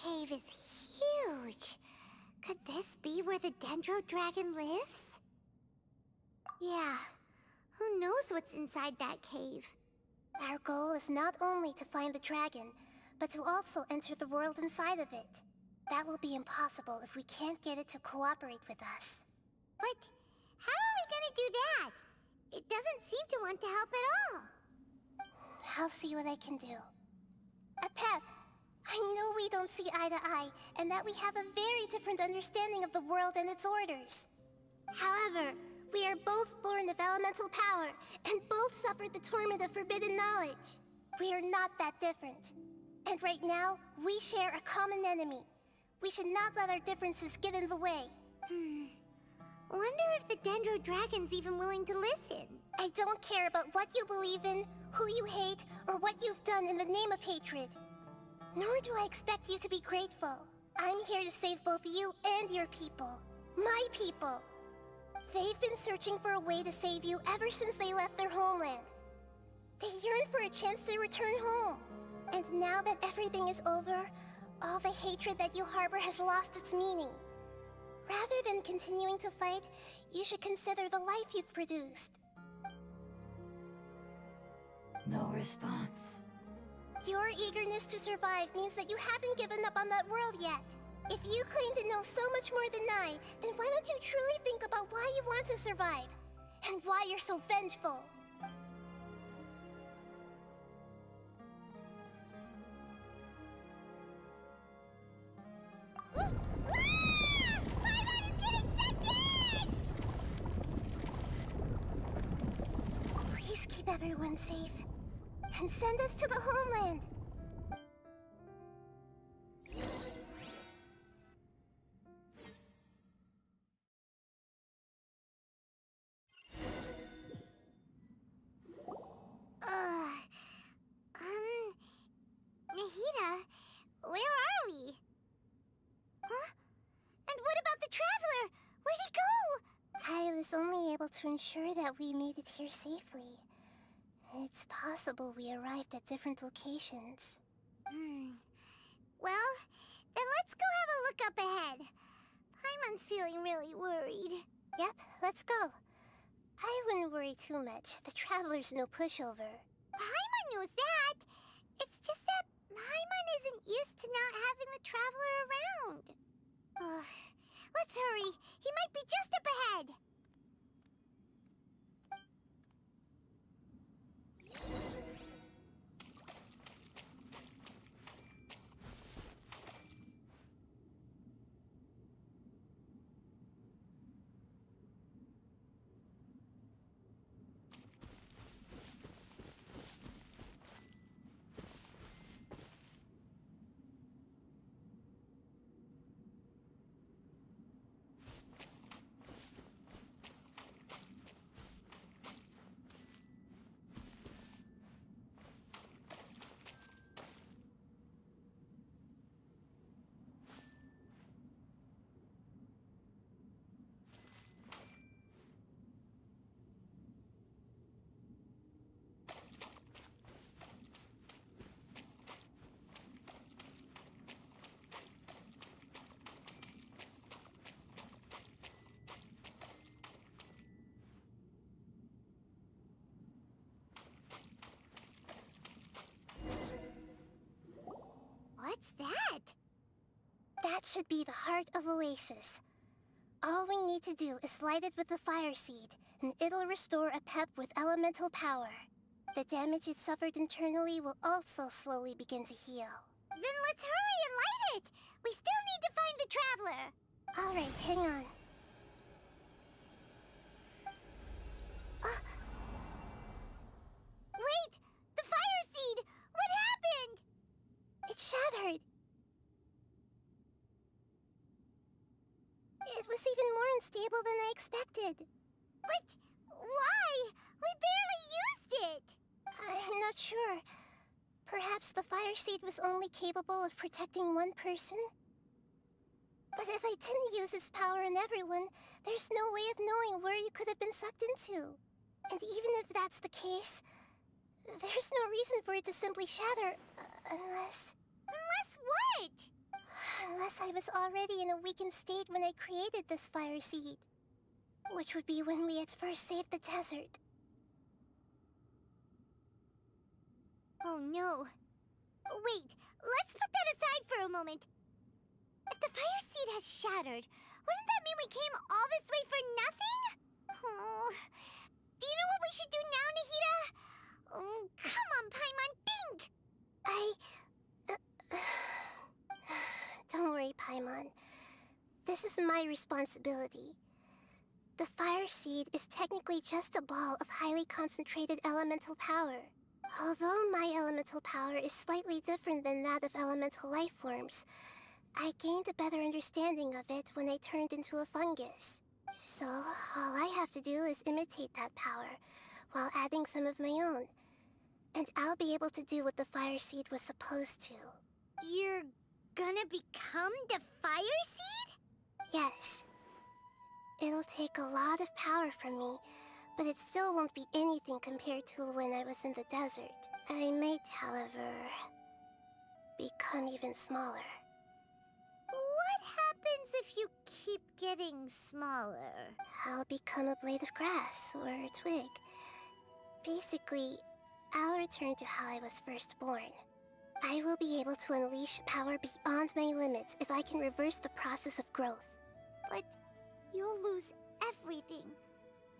cave is huge. Could this be where the Dendro Dragon lives? Yeah, who knows what's inside that cave? Our goal is not only to find the dragon, but to also enter the world inside of it. That will be impossible if we can't get it to cooperate with us. But how are we gonna do that? It doesn't seem to want to help at all. I'll see what I can do. Pep, I know we don't see eye to eye, and that we have a very different understanding of the world and its orders. However, we are both born of elemental power, and both suffered the torment of forbidden knowledge. We are not that different. And right now, we share a common enemy. We should not let our differences get in the way. Wonder if the Dendro Dragon's even willing to listen. I don't care about what you believe in, who you hate, or what you've done in the name of hatred. Nor do I expect you to be grateful. I'm here to save both you and your people. My people. They've been searching for a way to save you ever since they left their homeland. They yearn for a chance to return home. And now that everything is over, all the hatred that you harbor has lost its meaning. Rather than continuing to fight, you should consider the life you've produced. No response. Your eagerness to survive means that you haven't given up on that world yet. If you claim to know so much more than I, then why don't you truly think about why you want to survive? And why you're so vengeful? Please keep everyone safe. And send us to the homeland. Nahida, where are we? Huh? And what about the Traveler? Where'd he go? I was only able to ensure that we made it here safely. It's possible we arrived at different locations. Well, then let's go have a look up ahead. Paimon's feeling really worried. Yep, let's go. I wouldn't worry too much. The Traveler's no pushover. Paimon knows that. It's just that Paimon isn't used to not having the Traveler around. Let's hurry. He might be just up ahead. What's that? That should be the heart of Oasis. All we need to do is light it with the fire seed, and it'll restore a pep with elemental power. The damage it suffered internally will also slowly begin to heal. Then let's hurry and light it! We still need to find the Traveler! Alright, hang on. Wait! The fire seed! What happened? It shattered! It was even more unstable than I expected. But why? We barely used it! I'm not sure. Perhaps the fire seed was only capable of protecting one person? But if I didn't use its power on everyone, there's no way of knowing where you could have been sucked into. And even if that's the case, there's no reason for it to simply shatter, unless... Unless what? Unless I was already in a weakened state when I created this fire seed. Which would be when we had first saved the desert. Oh no. Wait, let's put that aside for a moment. If the fire seed has shattered, wouldn't that mean we came all this way for nothing? Oh. Do you know what we should do now, Nahida? Oh, come on, Paimon, think! Don't worry, Paimon. This is my responsibility. The fire seed is technically just a ball of highly concentrated elemental power. Although my elemental power is slightly different than that of elemental life forms, I gained a better understanding of it when I turned into a fungus. So, all I have to do is imitate that power, while adding some of my own. And I'll be able to do what the fire seed was supposed to. You're gonna become the fire seed? Yes. It'll take a lot of power from me, but it still won't be anything compared to when I was in the desert. I might, however, become even smaller. What happens if you keep getting smaller? I'll become a blade of grass or a twig. Basically, I'll return to how I was first born. I will be able to unleash power beyond my limits if I can reverse the process of growth. But you'll lose everything.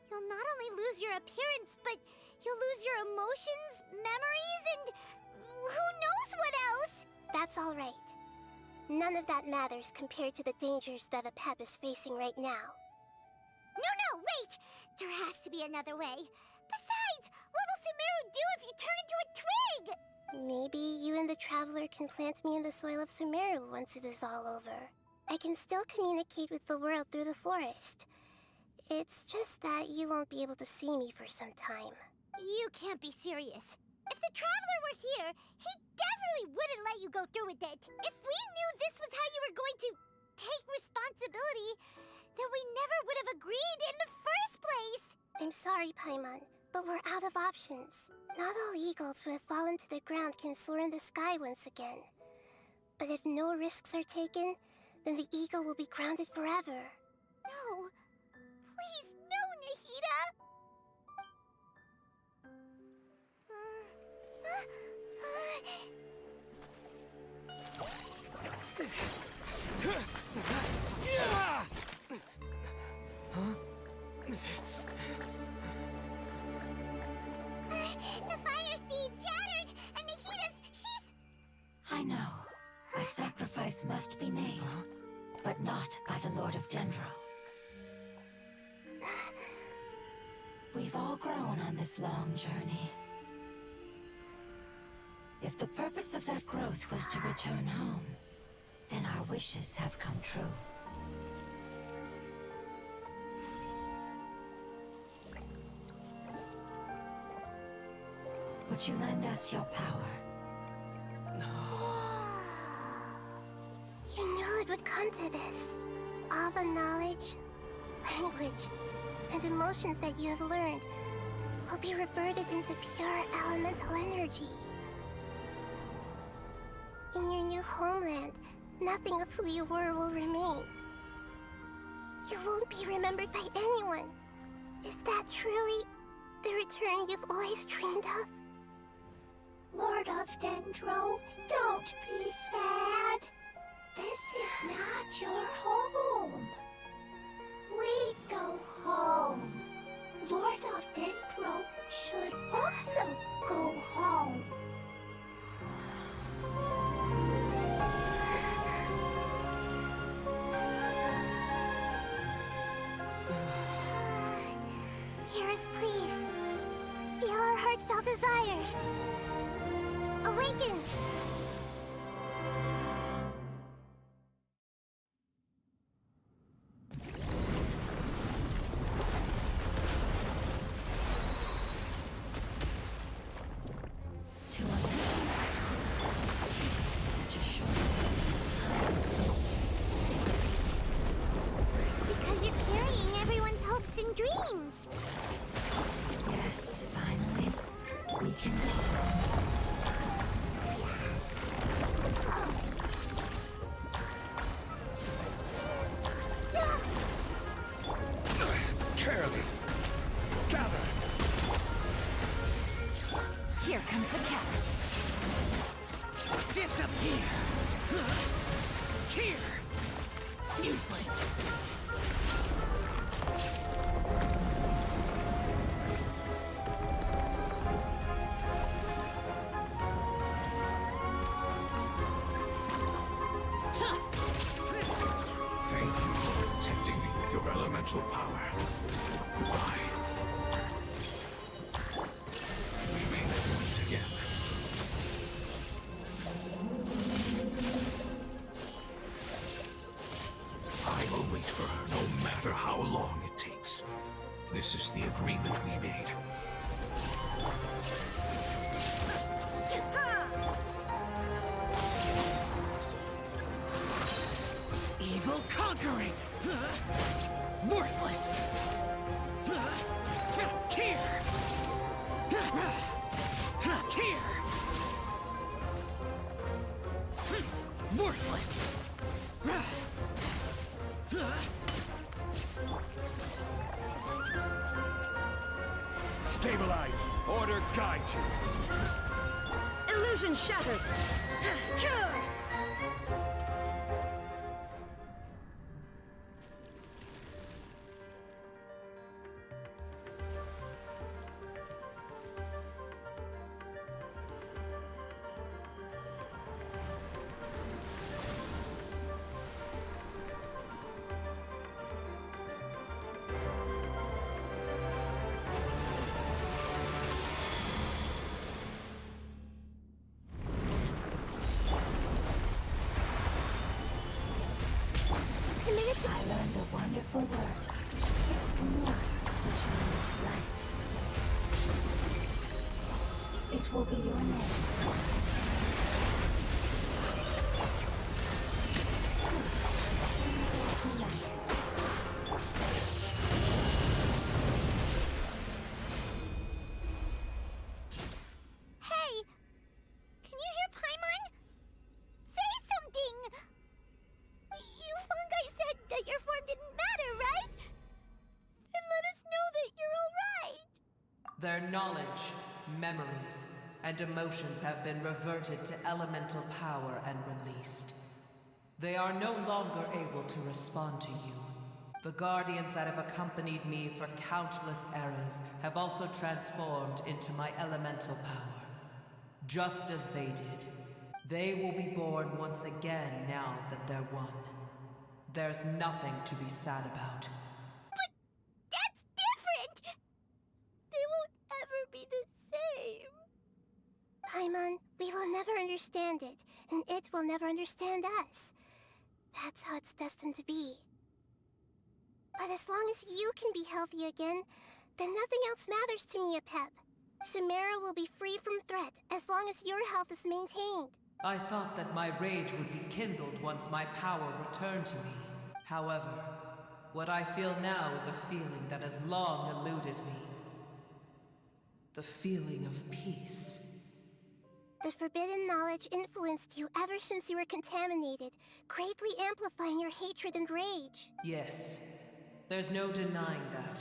You'll not only lose your appearance, but you'll lose your emotions, memories, and who knows what else? That's all right. None of that matters compared to the dangers that a pep is facing right now. No, wait! There has to be another way. Besides, what will Sumeru do if you turn into a twig? Maybe you and the Traveler can plant me in the soil of Sumeru once it is all over. I can still communicate with the world through the forest. It's just that you won't be able to see me for some time. You can't be serious. If the Traveler were here, he definitely wouldn't let you go through with it. If we knew this was how you were going to take responsibility, then we never would have agreed in the first place. I'm sorry, Paimon, but we're out of options. Not all eagles who have fallen to the ground can soar in the sky once again. But if no risks are taken, then the eagle will be grounded forever. No. Please, no, Nahida! The fire seed shattered, and she's... I know. A sacrifice must be made, but not by the Lord of Dendro. We've all grown on this long journey. If the purpose of that growth was to return home, then our wishes have come true. Would you lend us your power? You knew it would come to this. All the knowledge, language, and emotions that you have learned will be reverted into pure elemental energy. In your new homeland, nothing of who you were will remain. You won't be remembered by anyone. Is that truly the return you've always dreamed of? Lord of Dendro, don't be sad. This is not your home. We go home. Lord of Dendro should also go home. Hear us, please. Feel our heartfelt desires. Awaken! To a legend such a short time. It's because you're carrying everyone's hopes and dreams. Yes, finally, we can go home. Here comes the catch. Disappear! Here! Useless. Thank you for protecting me with your elemental power. Goodbye. We may never meet again. I will wait for her no matter how long it takes. This is the agreement we made. Evil conquering! Worthless! Here! Here! Worthless! Stabilize! Order guide you! Illusion shattered. I learned a wonderful word. It's nur, which means light. It will be your name. Seems like you like it. Hey! Can you hear Paimon? Say something! You fungi said that your form didn't matter, right? Then let us know that you're alright! Their knowledge, memories, and emotions have been reverted to elemental power and released. They are no longer able to respond to you. The guardians that have accompanied me for countless eras have also transformed into my elemental power. Just as they did. They will be born once again now that they're one. There's nothing to be sad about. But that's different! They won't ever be the same. Paimon, we will never understand it, and it will never understand us. That's how it's destined to be. But as long as you can be healthy again, then nothing else matters to me, Apep. Samara will be free from threat as long as your health is maintained. I thought that my rage would be kindled once my power returned to me. However, what I feel now is a feeling that has long eluded me. The feeling of peace. The forbidden knowledge influenced you ever since you were contaminated, greatly amplifying your hatred and rage. Yes, there's no denying that.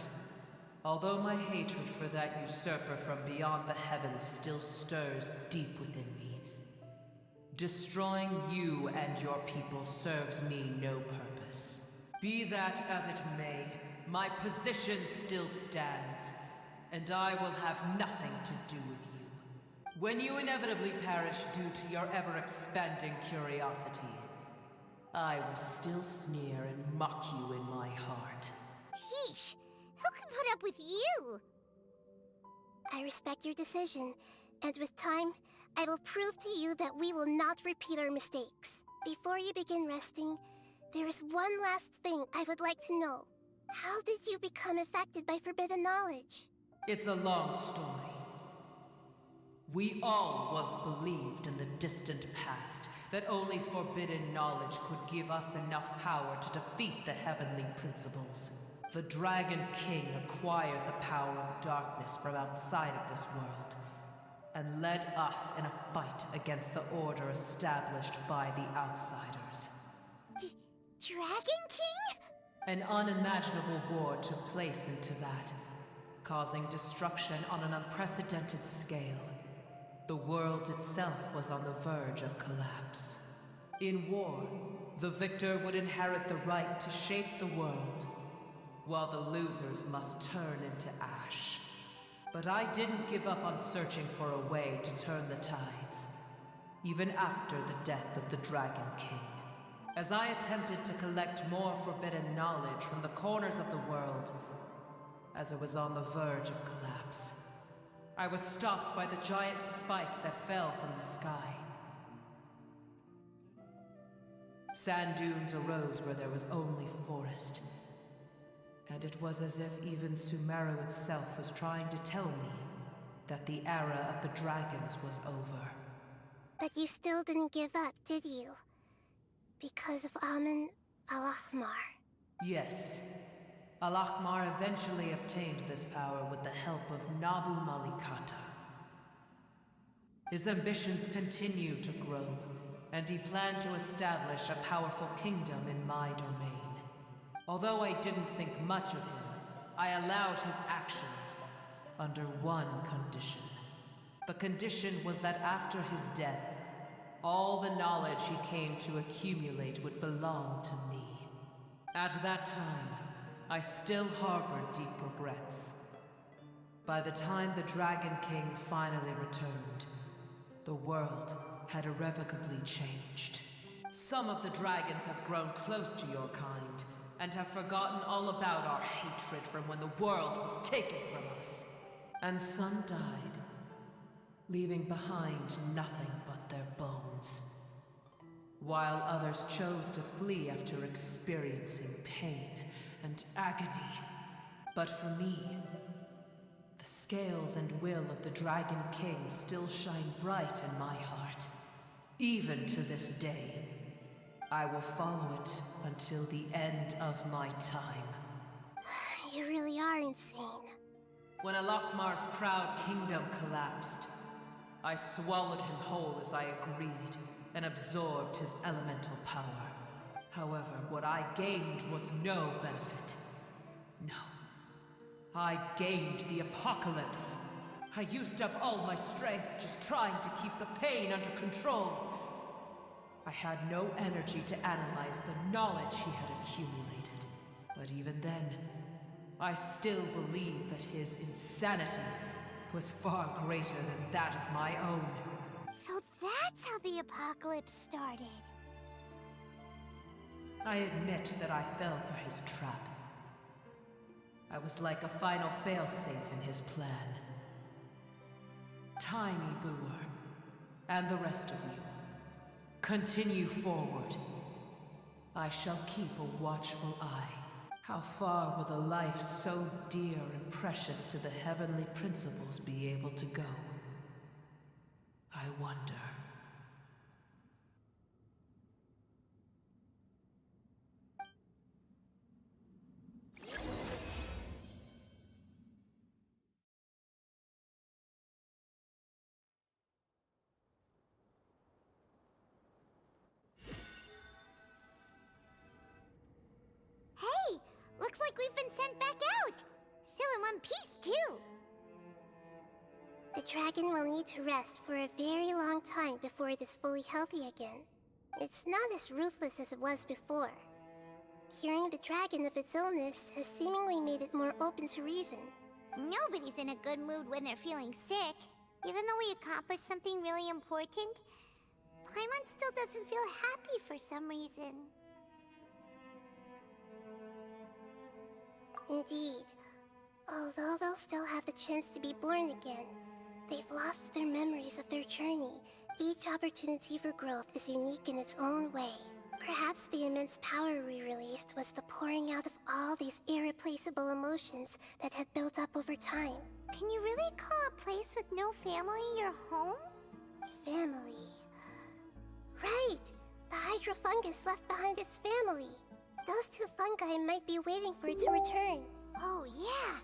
Although my hatred for that usurper from beyond the heavens still stirs deep within me. Destroying you and your people serves me no purpose. Be that as it may, my position still stands, and I will have nothing to do with you. When you inevitably perish due to your ever-expanding curiosity, I will still sneer and mock you in my heart. Yeesh! Who can put up with you? I respect your decision, and with time, I will prove to you that we will not repeat our mistakes. Before you begin resting, there is one last thing I would like to know. How did you become affected by forbidden knowledge? It's a long story. We all once believed in the distant past that only forbidden knowledge could give us enough power to defeat the heavenly principles. The Dragon King acquired the power of darkness from outside of this world, and led us in a fight against the order established by the outsiders. Dragon King? An unimaginable war took place into that, causing destruction on an unprecedented scale. The world itself was on the verge of collapse. In war, the victor would inherit the right to shape the world, while the losers must turn into ash. But I didn't give up on searching for a way to turn the tides, even after the death of the Dragon King. As I attempted to collect more forbidden knowledge from the corners of the world, as it was on the verge of collapse, I was stopped by the giant spike that fell from the sky. Sand dunes arose where there was only forest, and it was as if even Sumeru itself was trying to tell me that the era of the dragons was over. But you still didn't give up, did you? Because of Amun Al-Ahmar. Yes. Al-Ahmar eventually obtained this power with the help of Nabu Malikata. His ambitions continued to grow, and he planned to establish a powerful kingdom in my domain. Although I didn't think much of him, I allowed his actions under one condition. The condition was that after his death, all the knowledge he came to accumulate would belong to me. At that time, I still harbored deep regrets. By the time the Dragon King finally returned, the world had irrevocably changed. Some of the dragons have grown close to your kind, and have forgotten all about our hatred from when the world was taken from us. And some died, leaving behind nothing but their bones, while others chose to flee after experiencing pain and agony. But for me, the scales and will of the Dragon King still shine bright in my heart. Even to this day, I will follow it until the end of my time. You really are insane. When Al-Ahmar's proud kingdom collapsed, I swallowed him whole as I agreed, and absorbed his elemental power. However, what I gained was no benefit. No. I gained the apocalypse. I used up all my strength just trying to keep the pain under control. I had no energy to analyze the knowledge he had accumulated. But even then, I still believed that his insanity was far greater than that of my own. So that's how the apocalypse started. I admit that I fell for his trap. I was like a final failsafe in his plan. Tiny Boer, and the rest of you, continue forward. I shall keep a watchful eye. How far will a life so dear and precious to the heavenly principles be able to go? I wonder. Hey! Looks like we've been sent back out! Still in one piece, too! The dragon will need to rest for a very long time before it is fully healthy again. It's not as ruthless as it was before. Curing the dragon of its illness has seemingly made it more open to reason. Nobody's in a good mood when they're feeling sick. Even though we accomplished something really important, Paimon still doesn't feel happy for some reason. Indeed. Although they'll still have the chance to be born again, they've lost their memories of their journey. Each opportunity for growth is unique in its own way. Perhaps the immense power we released was the pouring out of all these irreplaceable emotions that had built up over time. Can you really call a place with no family your home? Family. Right! The hydrofungus left behind its family. Those two fungi might be waiting for it to return. Oh, yeah!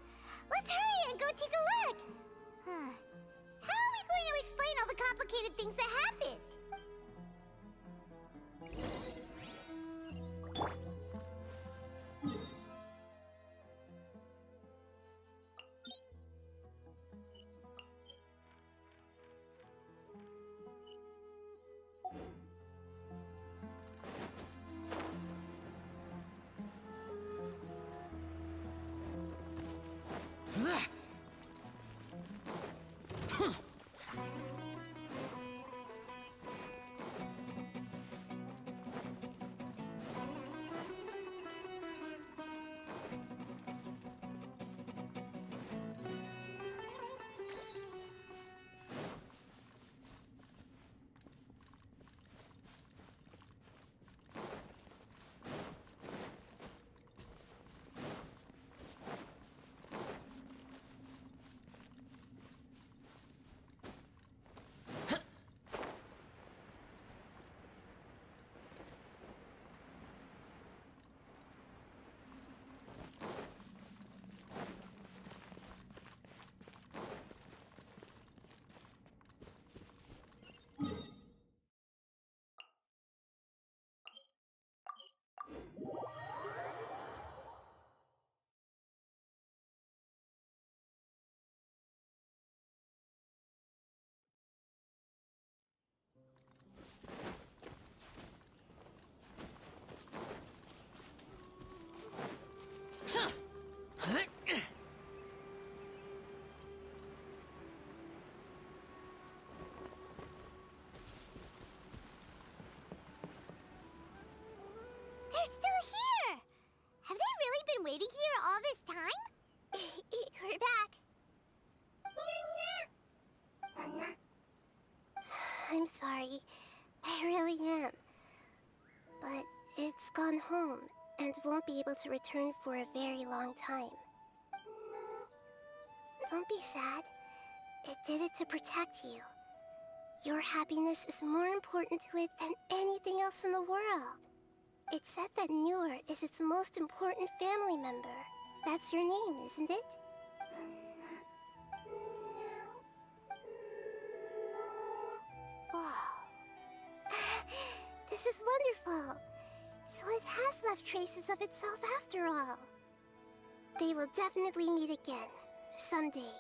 Let's hurry and go take a look! Huh. How are we going to explain all the complicated things that happened? I'm sorry. I really am. But it's gone home and won't be able to return for a very long time. Don't be sad. It did it to protect you. Your happiness is more important to it than anything else in the world. It said that Noor is its most important family member. That's your name, isn't it? Wow. This is wonderful. So it has left traces of itself after all. They will definitely meet again, someday.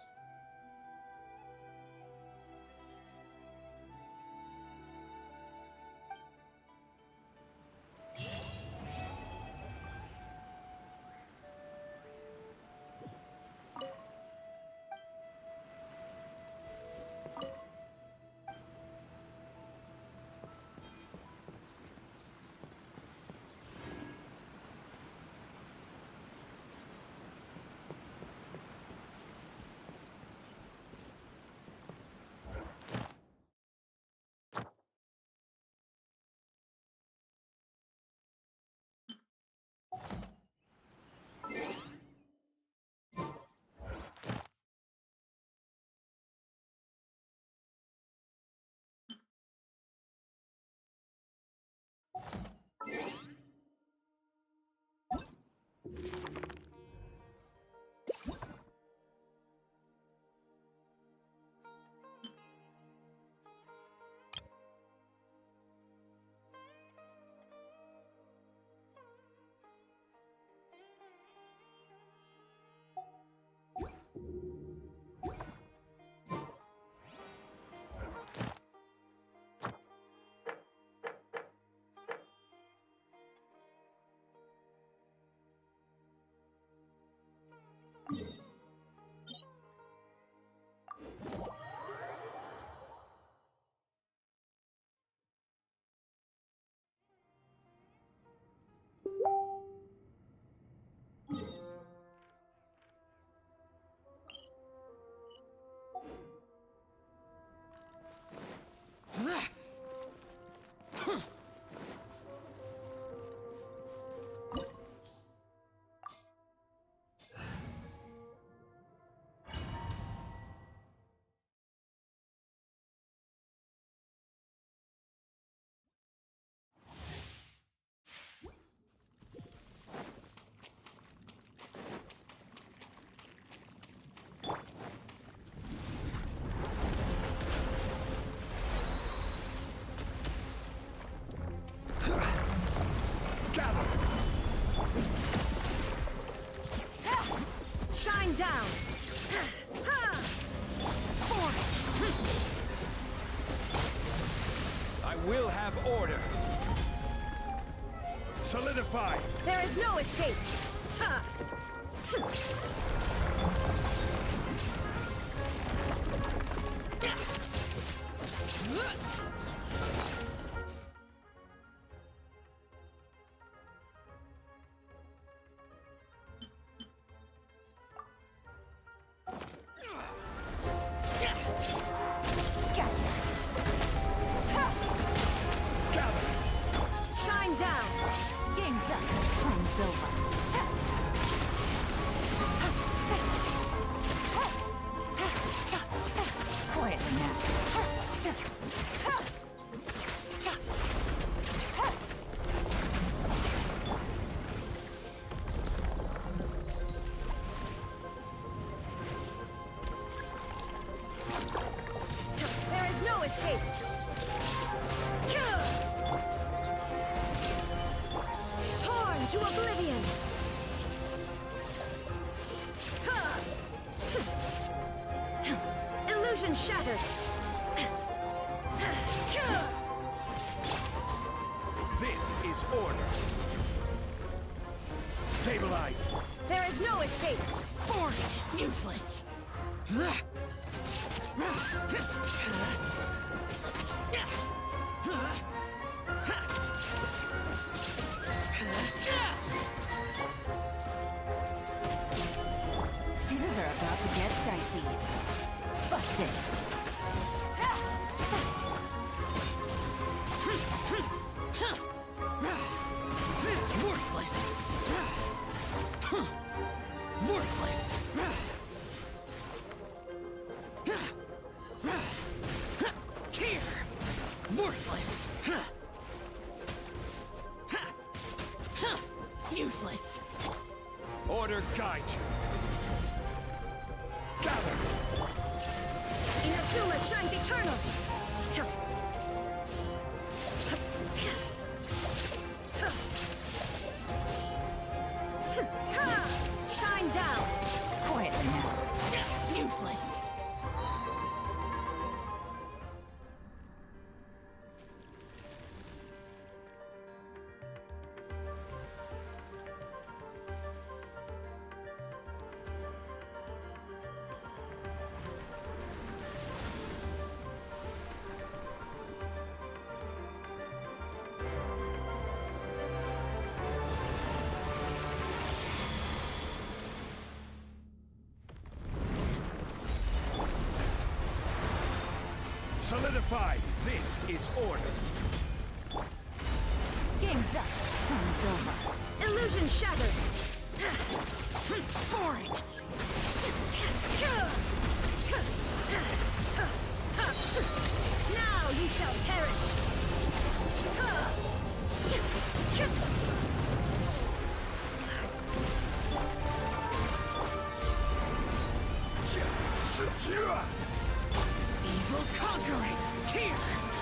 Shine down! I will have order. Solidify. There is no escape! Ha! Gotcha! Shine down! Game's up. Time's over. Quietly now. There is no escape! Torn to oblivion! Illusion shattered! This is order. Stabilize. There is no escape! Boring! Useless! Things are about to get dicey. Busted! Worthless. Useless. Order guide you. Gather! Inazuma shines eternal. Shine down. Quietly now. Useless. Solidified. This is order. Game's up. Fun's over. Illusion shattered. Boring. Now you shall perish. Evil conquering. Here.